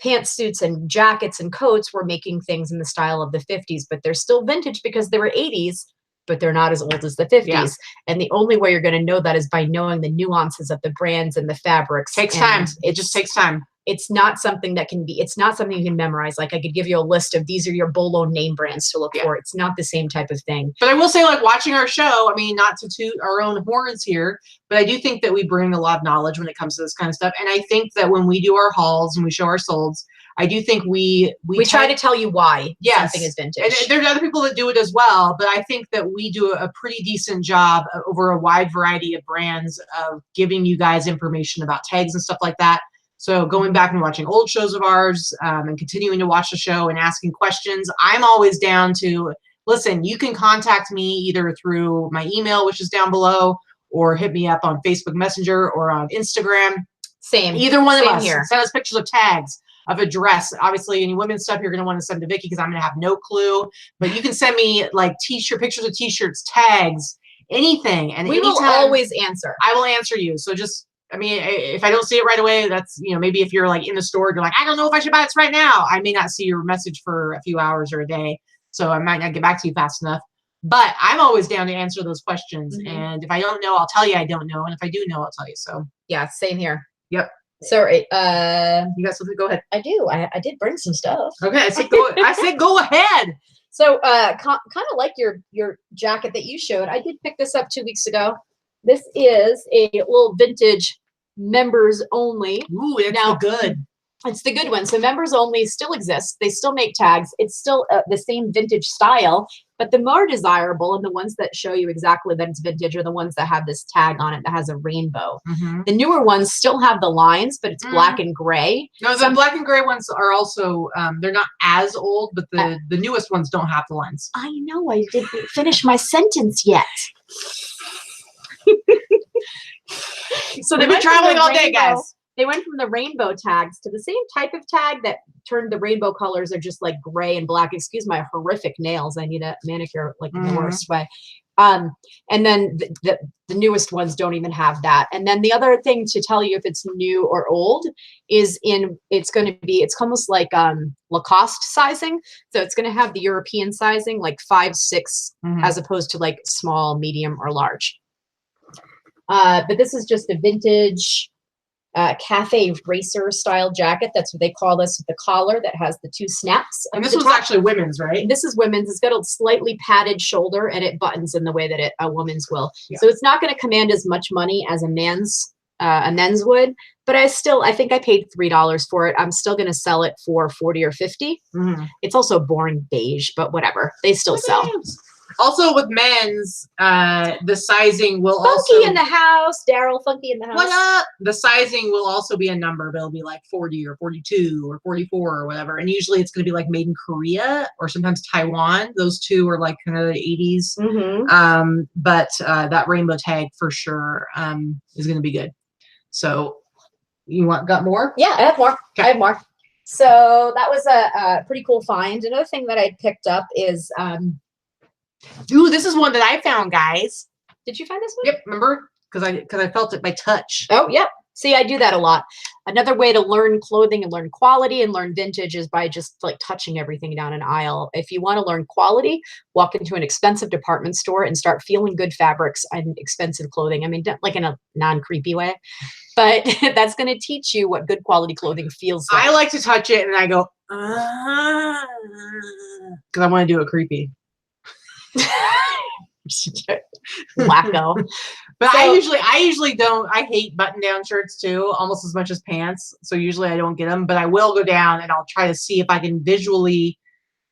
pantsuits and jackets and coats were making things in the style of the 50s, but they're still vintage because they were 80s, but they're not as old as the 50s. Yeah. And the only way you're going to know that is by knowing the nuances of the brands and the fabrics. Takes time. It just takes time. It's not something that can be, it's not something you can memorize. Like I could give you a list of these are your Bolo name brands to look for. It's not the same type of thing. But I will say, like watching our show, I mean, not to toot our own horns here, but I do think that we bring a lot of knowledge when it comes to this kind of stuff. And I think that when we do our hauls and we show our solds, I do think we try to tell you why something is vintage. And there's other people that do it as well, but I think that we do a pretty decent job over a wide variety of brands of giving you guys information about tags and stuff like that. So going back and watching old shows of ours and continuing to watch the show and asking questions, I'm always down to, listen, you can contact me either through my email, which is down below, or hit me up on Facebook Messenger or on Instagram. Same. Either one of us. Here. Send us pictures of tags of a dress. Obviously, any women's stuff you're going to want to send to Vicky because I'm going to have no clue. But you can send me like pictures of t-shirts, tags, anything. And we will always answer. I will answer you. So just, I mean, if I don't see it right away, that's, you know, maybe if you're like in the store, you're like, I don't know if I should buy this right now. I may not see your message for a few hours or a day. So I might not get back to you fast enough. But I'm always down to answer those questions. And if I don't know, I'll tell you I don't know. And if I do know, I'll tell you. So yeah, same here. Yep. Sorry. You got something? Go ahead. I do. I did bring some stuff. Okay. I said go ahead. So kind of like your jacket that you showed. I did pick this up 2 weeks ago. This is a little vintage members only. Ooh, it's now good. It's the good one. So members only still exists. They still make tags. It's still the same vintage style, but the more desirable and the ones that show you exactly that it's vintage are the ones that have this tag on it that has a rainbow. The newer ones still have the lines, but it's black and gray. No, the black and gray ones are also, they're not as old, but the newest ones don't have the lines. I know. I didn't finish my sentence yet. So they've been traveling all day, guys. They went from the rainbow tags to the same type of tag that turned the rainbow colors are just like gray and black. Excuse my horrific nails. I need a manicure like in the worst way. And then the newest ones don't even have that. And then the other thing to tell you if it's new or old is it's almost like Lacoste sizing. So it's going to have the European sizing, like 5, 6, as opposed to like small, medium, or large. But this is just a vintage cafe racer style jacket. That's what they call this, with the collar that has the 2 snaps. And this was actually women's, right? This is women's. It's got a slightly padded shoulder and it buttons in the way that a woman's will. Yeah. So it's not going to command as much money as a men's would, but I think I paid $3 for it. I'm still going to sell it for $40 or $50. It's also boring beige, but whatever. They still sell. Also with men's, the sizing will Funky in the house. Daryl, funky in the house. What up? The sizing will also be a number, but it'll be like 40 or 42 or 44 or whatever. And usually it's going to be like made in Korea or sometimes Taiwan. Those two are like kind of the 80s. But that rainbow tag for sure is going to be good. So got more? Yeah, I have more. Okay. I have more. So that was a pretty cool find. Another thing that I picked up is ooh, this is one that I found, guys. Did you find this one? Yep, remember? Because I felt it by touch. Oh, yep. See, I do that a lot. Another way to learn clothing and learn quality and learn vintage is by just like touching everything down an aisle. If you want to learn quality, walk into an expensive department store and start feeling good fabrics and expensive clothing. I mean, like in a non-creepy way, but that's going to teach you what good quality clothing feels like. I like to touch it and I go, because I want to do it creepy. Wacko. But so, I usually don't. I hate button-down shirts too, almost as much as pants. So usually I don't get them, but I will go down and I'll try to see if I can visually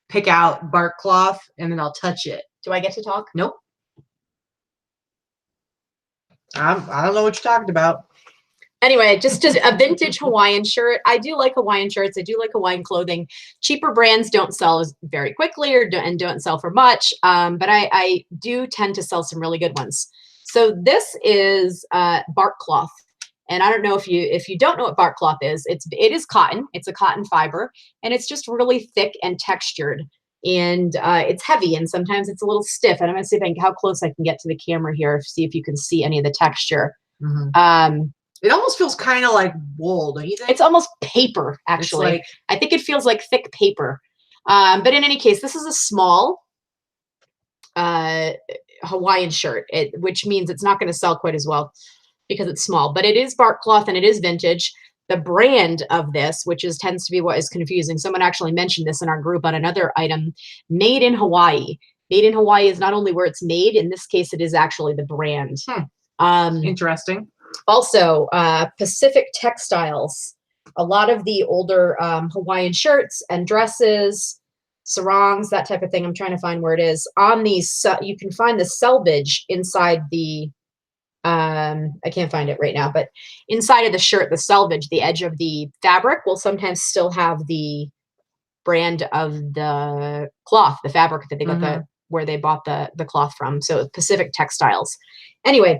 pick out bark cloth and then I'll touch it. Do I get to talk? Nope. I don't know what you're talking about. Anyway, just a vintage Hawaiian shirt. I do like Hawaiian shirts. I do like Hawaiian clothing. Cheaper brands don't sell very quickly and don't sell for much, but I do tend to sell some really good ones. So this is bark cloth, and I don't know if you don't know what bark cloth is. It is cotton. It's a cotton fiber, and it's just really thick and textured, and it's heavy, and sometimes it's a little stiff. And I'm gonna see how close I can get to the camera here, see if you can see any of the texture. It almost feels kind of like wool, don't you think? It's almost paper, actually. I think it feels like thick paper. But in any case, this is a small Hawaiian shirt, which means it's not going to sell quite as well because it's small. But it is bark cloth and it is vintage. The brand of this, which tends to be what is confusing. Someone actually mentioned this in our group on another item, made in Hawaii. Made in Hawaii is not only where it's made. In this case, it is actually the brand. Interesting. Also, Pacific Textiles. A lot of the older Hawaiian shirts and dresses, sarongs, that type of thing. I'm trying to find where it is. On these, you can find the selvage inside the, I can't find it right now, but inside of the shirt, the selvage, the edge of the fabric will sometimes still have the brand of the cloth, the fabric that they got where they bought the cloth from. So Pacific Textiles. Anyway,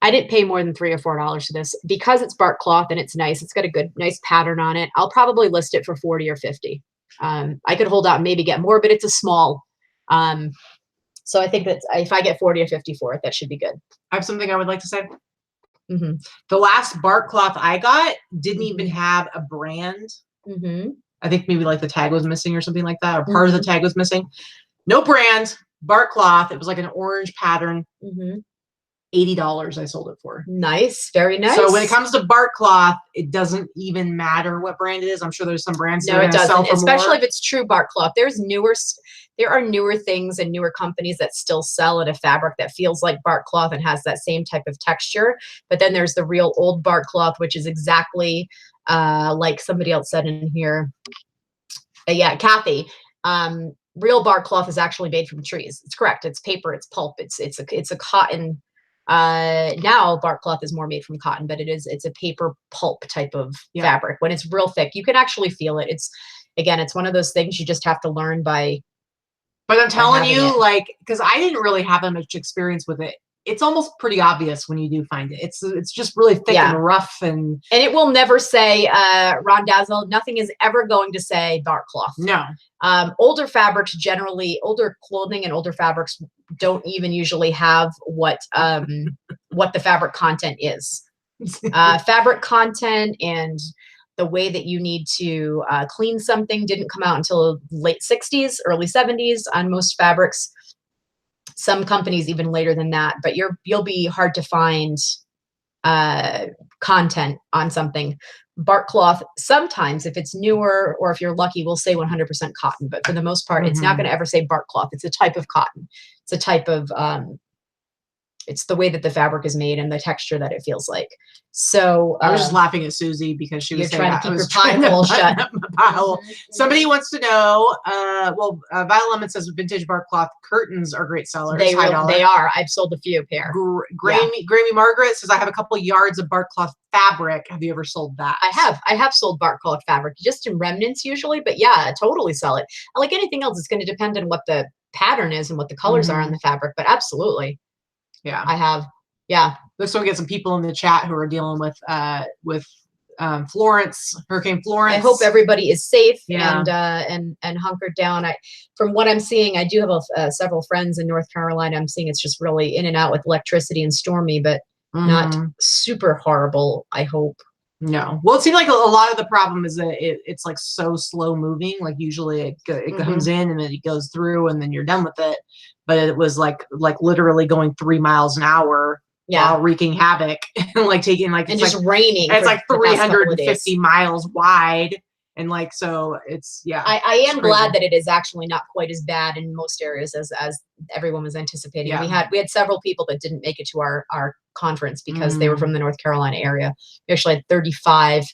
I didn't pay more than $3 or $4 for this because it's bark cloth and it's nice. It's got a good, nice pattern on it. I'll probably list it for 40 or 50. I could hold out and maybe get more, but it's a small. So I think that if I get 40 or 50 for it, that should be good. I have something I would like to say. The last bark cloth I got didn't even have a brand. I think maybe like the tag was missing or something like that, or part of the tag was missing. No brand, bark cloth. It was like an orange pattern. $80 I sold it for. Nice, very nice. So when it comes to bark cloth, it doesn't even matter what brand it is. I'm sure there's some brands that are sell for especially more. If it's true bark cloth. There are newer things and newer companies that still sell at a fabric that feels like bark cloth and has that same type of texture. But then there's the real old bark cloth, which is exactly like somebody else said in here. Yeah, Kathy. Real bark cloth is actually made from trees. It's correct. It's paper. It's pulp. It's a cotton. Now bark cloth is more made from cotton, but it's a paper pulp type of fabric. When it's real thick, you can actually feel it. It's one of those things you just have to learn by. But I'm telling you, like, because I didn't really have that much experience with it. It's almost pretty obvious when you do find it. It's just really thick and rough, and it will never say Rondazzle. Nothing is ever going to say bark cloth. No. Older fabrics generally, older clothing and older fabrics don't even usually have what the fabric content is. Fabric content and the way that you need to clean something didn't come out until late 60s, early 70s on most fabrics. Some companies even later than that, but you'll be hard to find content on something. Bark cloth, sometimes if it's newer or if you're lucky, we'll say 100% cotton, but for the most part, it's not going to ever say bark cloth. It's a type of cotton. It's a type of, it's the way that the fabric is made and the texture that it feels like. So I was just laughing at Susie because she was trying to keep your pie hole shut. Somebody wants to know. Violet Lemon says vintage bark cloth curtains are great sellers. They are. I've sold a few pair. Grammy Margaret says I have a couple yards of bark cloth fabric. Have you ever sold that? I have sold bark cloth fabric, just in remnants usually, but yeah, I totally sell it. Like anything else, it's going to depend on what the pattern is and what the colors are on the fabric, but absolutely. Yeah, I have. Yeah. Looks like we get some people in the chat who are dealing with Florence, Hurricane Florence. I hope everybody is safe and hunkered down. From what I'm seeing, I do have several friends in North Carolina. I'm seeing it's just really in and out with electricity and stormy, but not super horrible, I hope. No. Well, it seems like a lot of the problem is that it's like so slow moving. Like usually it comes in and then it goes through and then you're done with it. But it was like literally going 3 miles an hour while wreaking havoc and like taking like and just raining. It's like 350 miles wide. And like, so it's, I am glad that it is actually not quite as bad in most areas as everyone was anticipating. Yeah. We had several people that didn't make it to our conference because they were from the North Carolina area. We actually had 35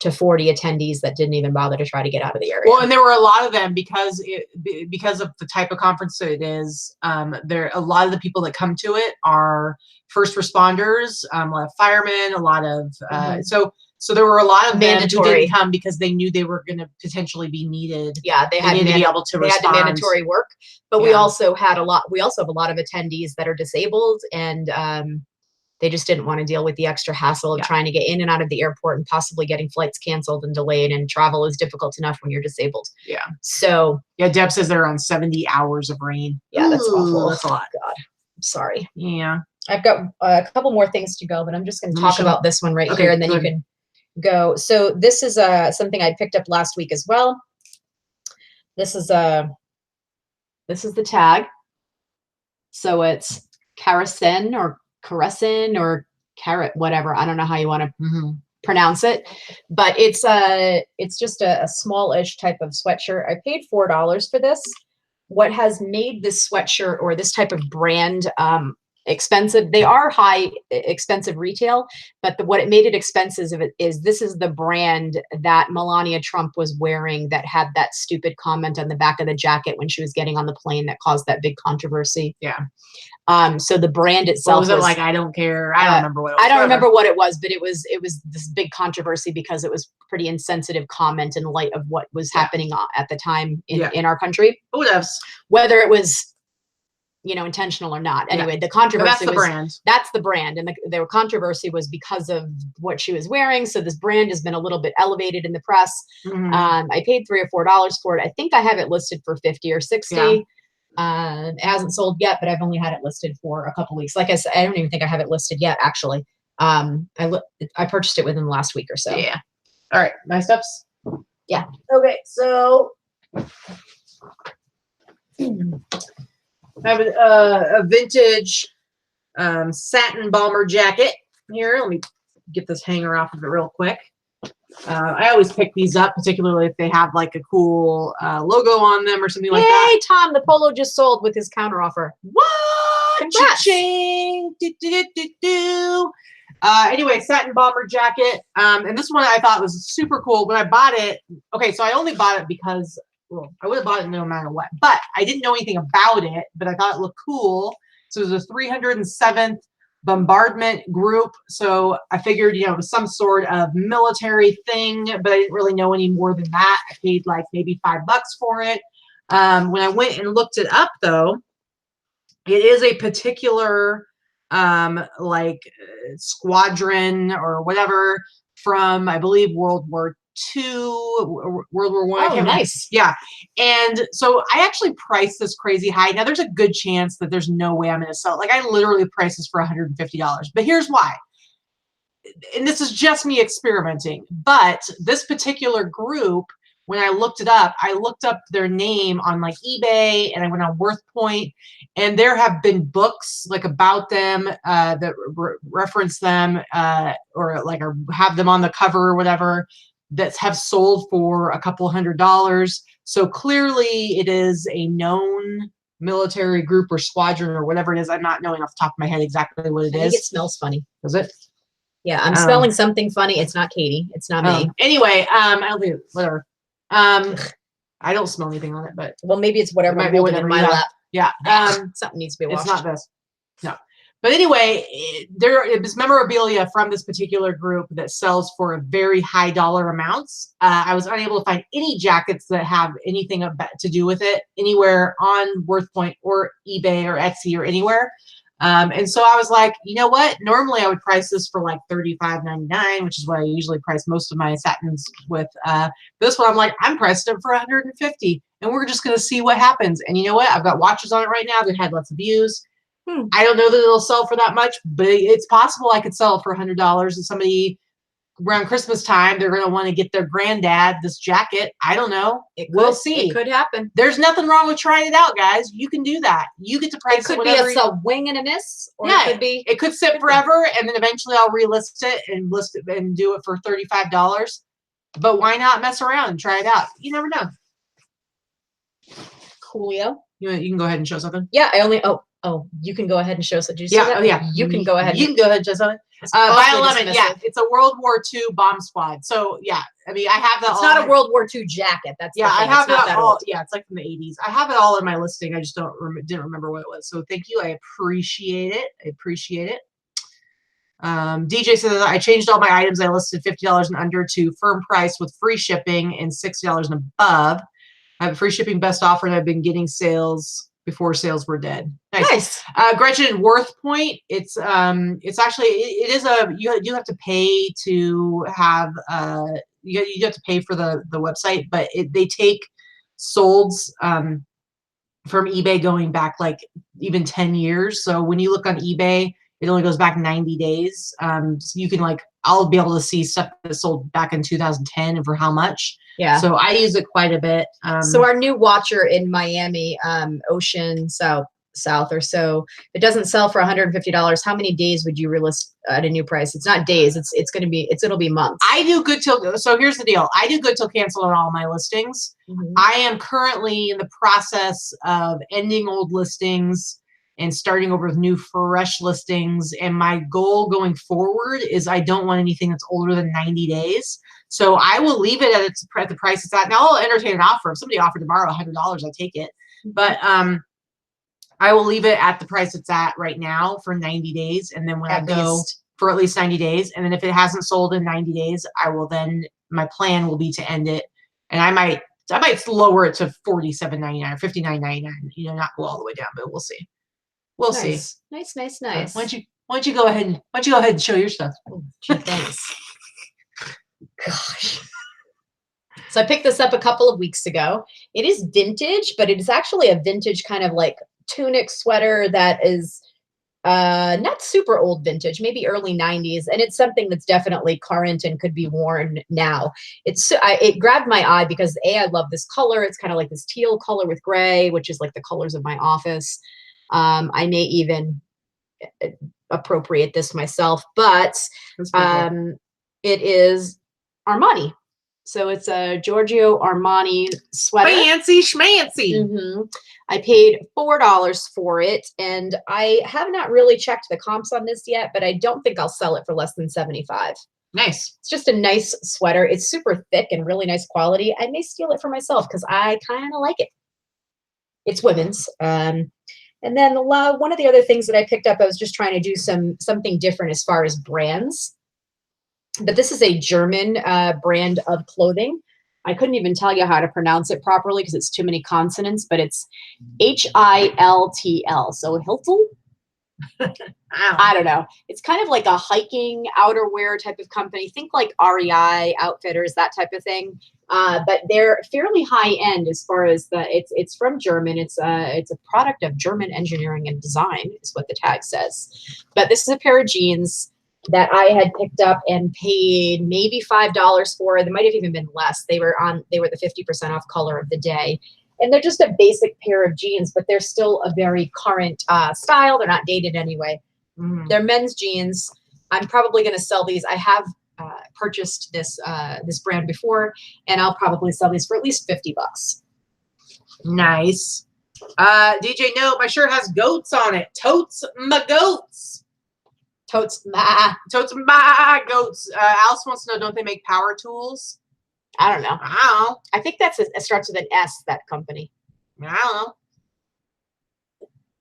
to 40 attendees that didn't even bother to try to get out of the area. Well, and there were a lot of them because of the type of conference it is. A lot of the people that come to it are first responders, a lot of firemen, a lot of so there were a lot of mandatory them who didn't come because they knew they were going to potentially be needed. Yeah, they had to be able to respond. They had the mandatory work, but we also have a lot of attendees that are disabled and they just didn't want to deal with the extra hassle of trying to get in and out of the airport and possibly getting flights canceled and delayed, and travel is difficult enough when you're disabled. Yeah. So Deb says they're on 70 hours of rain. Yeah, that's awful. That's a lot. God, I'm sorry. Yeah. I've got a couple more things to go, but I'm just going to talk about this one right here, and then you can go. So this is something I picked up last week as well. This is the tag. So it's Karasin or Caressin or carrot, whatever. I don't know how you want to pronounce it, but it's just a small-ish type of sweatshirt. I paid $4 for this. What has made this sweatshirt or this type of brand expensive? They are expensive retail, but what it made it expensive is this is the brand that Melania Trump was wearing that had that stupid comment on the back of the jacket when she was getting on the plane that caused that big controversy. Yeah. So the brand itself was it like, I don't care. I don't remember what it was. I don't remember what it was, but it was this big controversy because it was pretty insensitive comment in light of what was happening at the time in our country. Who knows? Whether it was you know, intentional or not. Anyway, the controversy was brand. That's the brand. And the controversy was because of what she was wearing. So this brand has been a little bit elevated in the press. I paid $3 or $4 for it. I think I have it listed for 50 or 60. It hasn't sold yet, but I've only had it listed for a couple weeks. Like I said, I don't even think I have it listed yet, actually. I purchased it within the last week or so. Yeah. All right. My steps. Yeah. Okay. So I have a vintage satin bomber jacket here. Let me get this hanger off of it real quick. I always pick these up, particularly if they have like a cool logo on them or something like that. Hey, Tom, the polo just sold with his counter offer. What? Congrats. Cha-ching. Anyway, satin bomber jacket. And this one I thought was super cool. When I bought it, okay, so I only bought it because, well, I would have bought it no matter what, but I didn't know anything about it, but I thought it looked cool. So it was a 307th bombardment group. So I figured, you know, it was some sort of military thing, but I didn't really know any more than that. I paid like maybe $5 for it. When I went and looked it up though, it is a particular squadron or whatever from, I believe, World War II, World War I. Oh, nice. Yeah. And so I actually priced this crazy high. Now there's a good chance that there's no way I'm going to sell it. Like I literally priced this for $150, but here's why. And this is just me experimenting, but this particular group, when I looked it up, I looked up their name on like eBay and I went on WorthPoint, and there have been books like about them that reference them or have them on the cover or whatever that have sold for a couple $100. So clearly it is a known military group or squadron or whatever it is. I'm not knowing off the top of my head exactly what it is. I think it smells funny. Does it? Yeah, I'm smelling something funny. It's not Katie. It's not me. Anyway, I'll do whatever. I don't smell anything on it, but well, maybe it's whatever might be in my lap. Yeah. Something needs to be washed. It's not this. No. But anyway, there is memorabilia from this particular group that sells for a very high dollar amounts. I was unable to find any jackets that have anything to do with it anywhere on WorthPoint or eBay or Etsy or anywhere. And so I was like, you know what? Normally I would price this for like $35.99, which is what I usually price most of my satins with. This one, I'm like, I'm priced it for $150, and we're just going to see what happens. And you know what? I've got watches on it right now that had lots of views. I don't know that it'll sell for that much, but it's possible I could sell it for $100. And somebody around Christmas time, they're going to want to get their granddad this jacket. I don't know. We'll see. It could happen. There's nothing wrong with trying it out, guys. You can do that. You get to price it. It could be a wing and a miss. Or yeah, it could sit forever, and then eventually I'll relist it and list it and do it for $35. But why not mess around and try it out? You never know. Coolio. You can go ahead and show something. Yeah, I only. Oh, you can go ahead and show something. Did you see that? Oh, yeah. You can go ahead. You can go ahead and show something. By 11, yeah, it's a World War II bomb squad. So yeah, I mean, I have that. It's not a World War II jacket. That's I have that all. Yeah, it's like from the 80s. I have it all in my listing. I just didn't remember what it was. So thank you. I appreciate it. DJ says I changed all my items. I listed $50 and under to firm price with free shipping and $60 and above. I have a free shipping best offer, and I've been getting sales before sales were dead. Nice. Gretchen, WorthPoint. It's actually it is you have to pay to have you have to pay for the website, but they take solds from eBay going back like even 10 years. So when you look on eBay, it only goes back 90 days. So you can I'll be able to see stuff that sold back in 2010 and for how much. Yeah. So I use it quite a bit. So our new watcher in Miami, Ocean South or so, it doesn't sell for $150. How many days would you relist at a new price? It's not days. It'll be months. I do good till. So here's the deal. I do good till cancel on all my listings. I am currently in the process of ending old listings and starting over with new fresh listings. And my goal going forward is I don't want anything that's older than 90 days. So I will leave it at the price it's at. Now I'll entertain an offer. If somebody offered to borrow $100, I'll take it. But I will leave it at the price it's at right now for 90 days. And then when I go for at least 90 days, and then if it hasn't sold in 90 days, my plan will be to end it. And I might lower it to $47.99 or $59.99, not go all the way down, but we'll see. We'll see. Nice. Why don't you go ahead and show your stuff? Oh, gee, thanks. Gosh. So I picked this up a couple of weeks ago. It is vintage, but it is actually a vintage kind of like tunic sweater that is not super old vintage, maybe early 90s. And it's something that's definitely current and could be worn now. It grabbed my eye because I love this color. It's kind of like this teal color with gray, which is like the colors of my office. I may even appropriate this myself, but it is Armani. So it's a Giorgio Armani sweater. Fancy schmancy. Mm-hmm. I paid $4 for it, and I have not really checked the comps on this yet, but I don't think I'll sell it for less than $75. Nice. It's just a nice sweater. It's super thick and really nice quality. I may steal it for myself because I kind of like it. It's women's. And then one of the other things that I picked up, I was just trying to do something different as far as brands. But this is a German brand of clothing. I couldn't even tell you how to pronounce it properly because it's too many consonants, but it's Hiltl. So Hiltl? I don't know. It's kind of like a hiking outerwear type of company. Think like REI, Outfitters, that type of thing. But they're fairly high end as far as it's from German. It's a product of German engineering and design is what the tag says. But this is a pair of jeans that I had picked up and paid maybe $5 for. They might have even been less. They were the 50% off color of the day. And they're just a basic pair of jeans, but they're still a very current style. They're not dated anyway. Mm. They're men's jeans. I'm probably going to sell these. I have purchased this brand before, and I'll probably sell these for at least $50. Nice. DJ, no, my shirt has goats on it. Totes my goats. Totes my goats. Alice wants to know, don't they make power tools? I don't know. I think that's it starts with an S, that company. I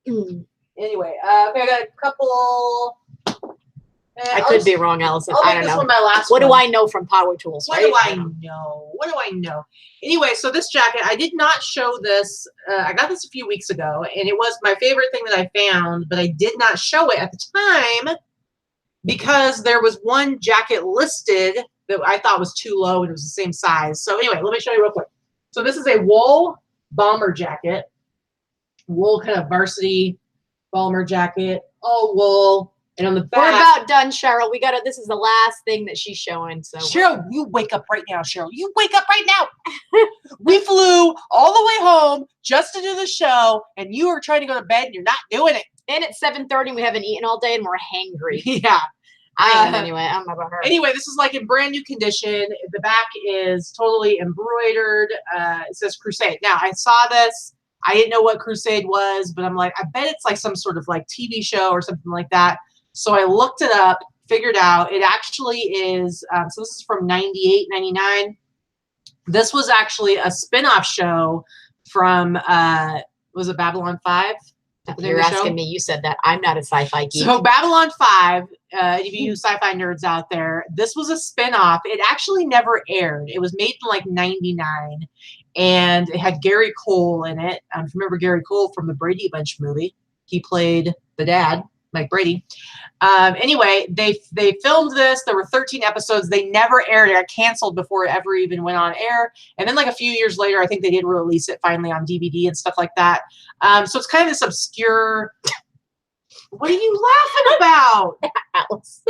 don't know. Anyway, I got a couple. I could be wrong, Allison. I don't know. What do I know from power tools? What do I know? Anyway, so this jacket, I did not show this. I got this a few weeks ago, and it was my favorite thing that I found, but I did not show it at the time because there was one jacket listed that I thought was too low and it was the same size. So anyway, let me show you real quick. So this is a wool bomber jacket, wool kind of varsity bomber jacket, all wool. And on the back, we're about done, Cheryl. This is the last thing that she's showing. So Cheryl, you wake up right now, Cheryl. You wake up right now. We flew all the way home just to do the show, and you are trying to go to bed and you're not doing it. And it's 7:30 and we haven't eaten all day and we're hangry. Yeah. I am anyway. I don't know about her. Anyway, this is like in brand new condition. The back is totally embroidered. It says Crusade. Now, I saw this. I didn't know what Crusade was, but I'm like, I bet it's like some sort of like TV show or something like that. So I looked it up, figured out it actually is. So this is from 98, 99. This was actually a spinoff show from, was it Babylon 5? You're asking me. You said that. I'm not a sci-fi geek. So Babylon 5, if you sci-fi nerds out there, this was a spinoff. It actually never aired. It was made in like 99, and it had Gary Cole in it. If you remember Gary Cole from the Brady Bunch movie, he played the dad, Mike Brady. Anyway, they filmed this. There were 13 episodes. They never aired. It got canceled before it ever even went on air. And then like a few years later, I think they did release it finally on DVD and stuff like that. So it's kind of this obscure. What are you laughing about, Alice?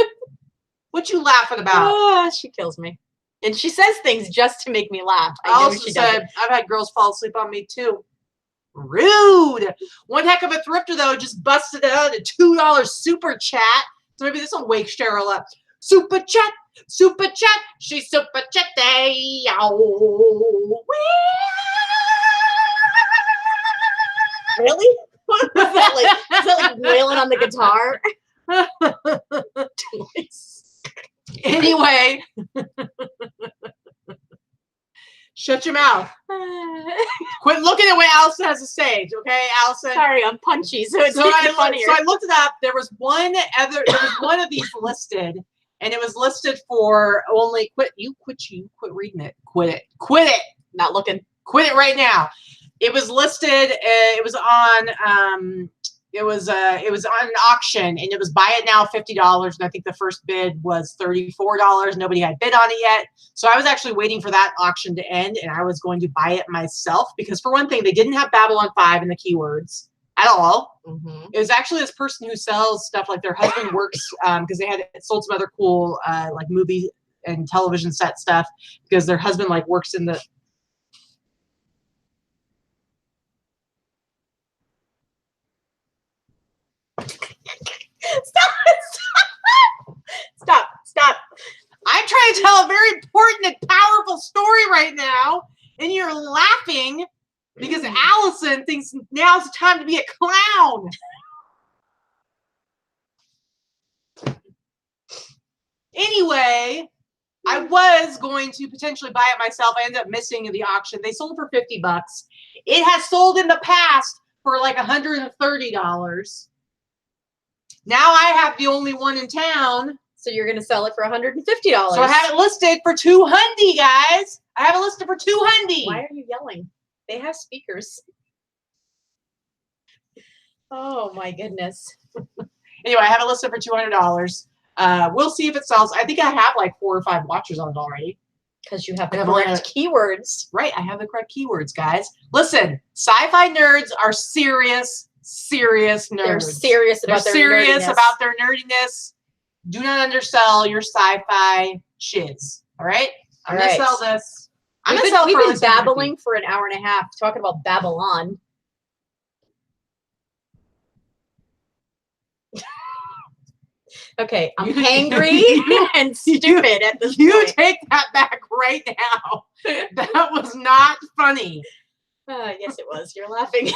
What you laughing about? Oh, she kills me. And she says things just to make me laugh. I also said I've had girls fall asleep on me too. Rude. One heck of a thrifter though just busted out a $2 super chat. So maybe this will wake Cheryl up. Super chat. She's super chatty. Really? Is that like wailing on the guitar? Anyway. Shut your mouth. Quit looking at what Allison has to say, okay, Allison? Sorry, I'm punchy, so it's funnier. So I looked it up. There was one of these listed, and it was listed for only quit reading it. Quit it. Not looking. Quit it right now. It was listed. It was on It was on an auction, and it was buy it now $50, and I think the first bid was $34. Nobody had bid on it yet, so I was actually waiting for that auction to end, and I was going to buy it myself because, for one thing, they didn't have Babylon 5 in the keywords at all. It was actually this person who sells stuff, like their husband works because they had sold some other cool like movie and television set stuff because their husband like works in the. Stop. I'm trying to tell a very important and powerful story right now, and you're laughing because Allison thinks now's the time to be a clown. Anyway, I was going to potentially buy it myself. I ended up missing in the auction. They sold for $50. It has sold in the past for like $130. Now I have the only one in town. So you're going to sell it for $150. So I have it listed for $200, guys. I have it listed for $200. Why are you yelling? They have speakers. Oh my goodness. Anyway, I have it listed for $200. We'll see if it sells. I think I have like 4 or 5 watchers on it already. Because you have the correct keywords. Right, I have the correct keywords, guys. Listen, sci-fi nerds are serious nerds. They're serious about their nerdiness. Do not undersell your sci-fi shiz. All right? I'm going to sell this. We've been babbling for an hour and a half, talking about Babylon. Okay, I'm angry and stupid at this point. You take that back right now. That was not funny. Yes, it was. You're laughing.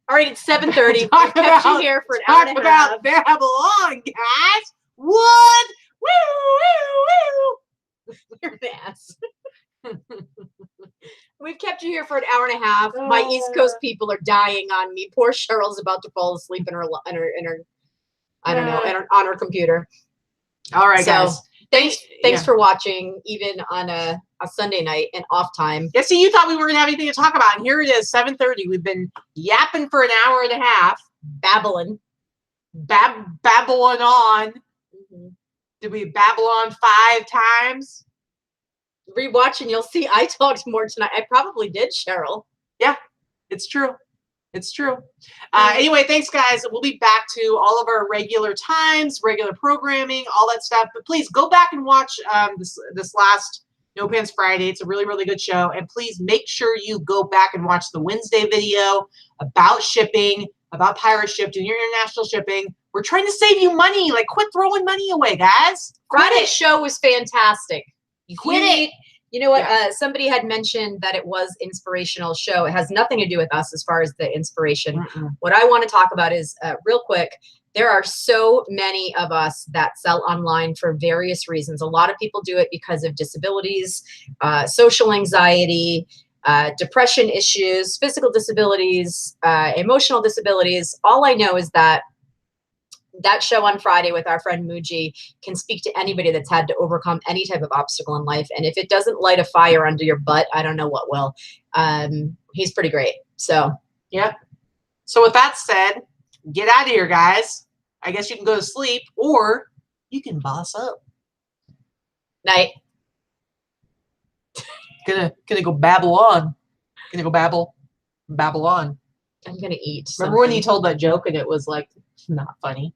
All right, it's 7:30. We've kept you here for an hour and a half. Talk about Babylon, guys. What? Woo! You're an ass. We've kept you here for an hour and a half. My East Coast people are dying on me. Poor Cheryl's about to fall asleep in her I don't know, on her computer. All right, guys. Thanks for watching, even on a Sunday night and off time. Yeah, see, you thought we weren't going to have anything to talk about, and here it is, 7:30. We've been yapping for an hour and a half. Babbling. Babbling on. Did we babble on 5 times? Rewatch and you'll see I talked more tonight. I probably did, Cheryl. Yeah, it's true. It's true. Anyway, thanks, guys. We'll be back to all of our regular times, regular programming, all that stuff. But please go back and watch this last No Pants Friday. It's a really, really good show. And please make sure you go back and watch the Wednesday video about shipping, about pirate ship, doing your international shipping. We're trying to save you money. Like, quit throwing money away, guys. Friday's show was fantastic. Quit it. You know what? Yeah. Somebody had mentioned that it was inspirational show. It has nothing to do with us as far as the inspiration. What I want to talk about is real quick. There are so many of us that sell online for various reasons. A lot of people do it because of disabilities, social anxiety, depression issues, physical disabilities, emotional disabilities. All I know is that show on Friday with our friend Muji can speak to anybody that's had to overcome any type of obstacle in life. And if it doesn't light a fire under your butt, I don't know what will. He's pretty great. So, yep. So with that said, get out of here, guys. I guess you can go to sleep or you can boss up. Night. Gonna go babble on. Gonna go babble on. I'm gonna eat. Remember when you told that joke and it was like not funny?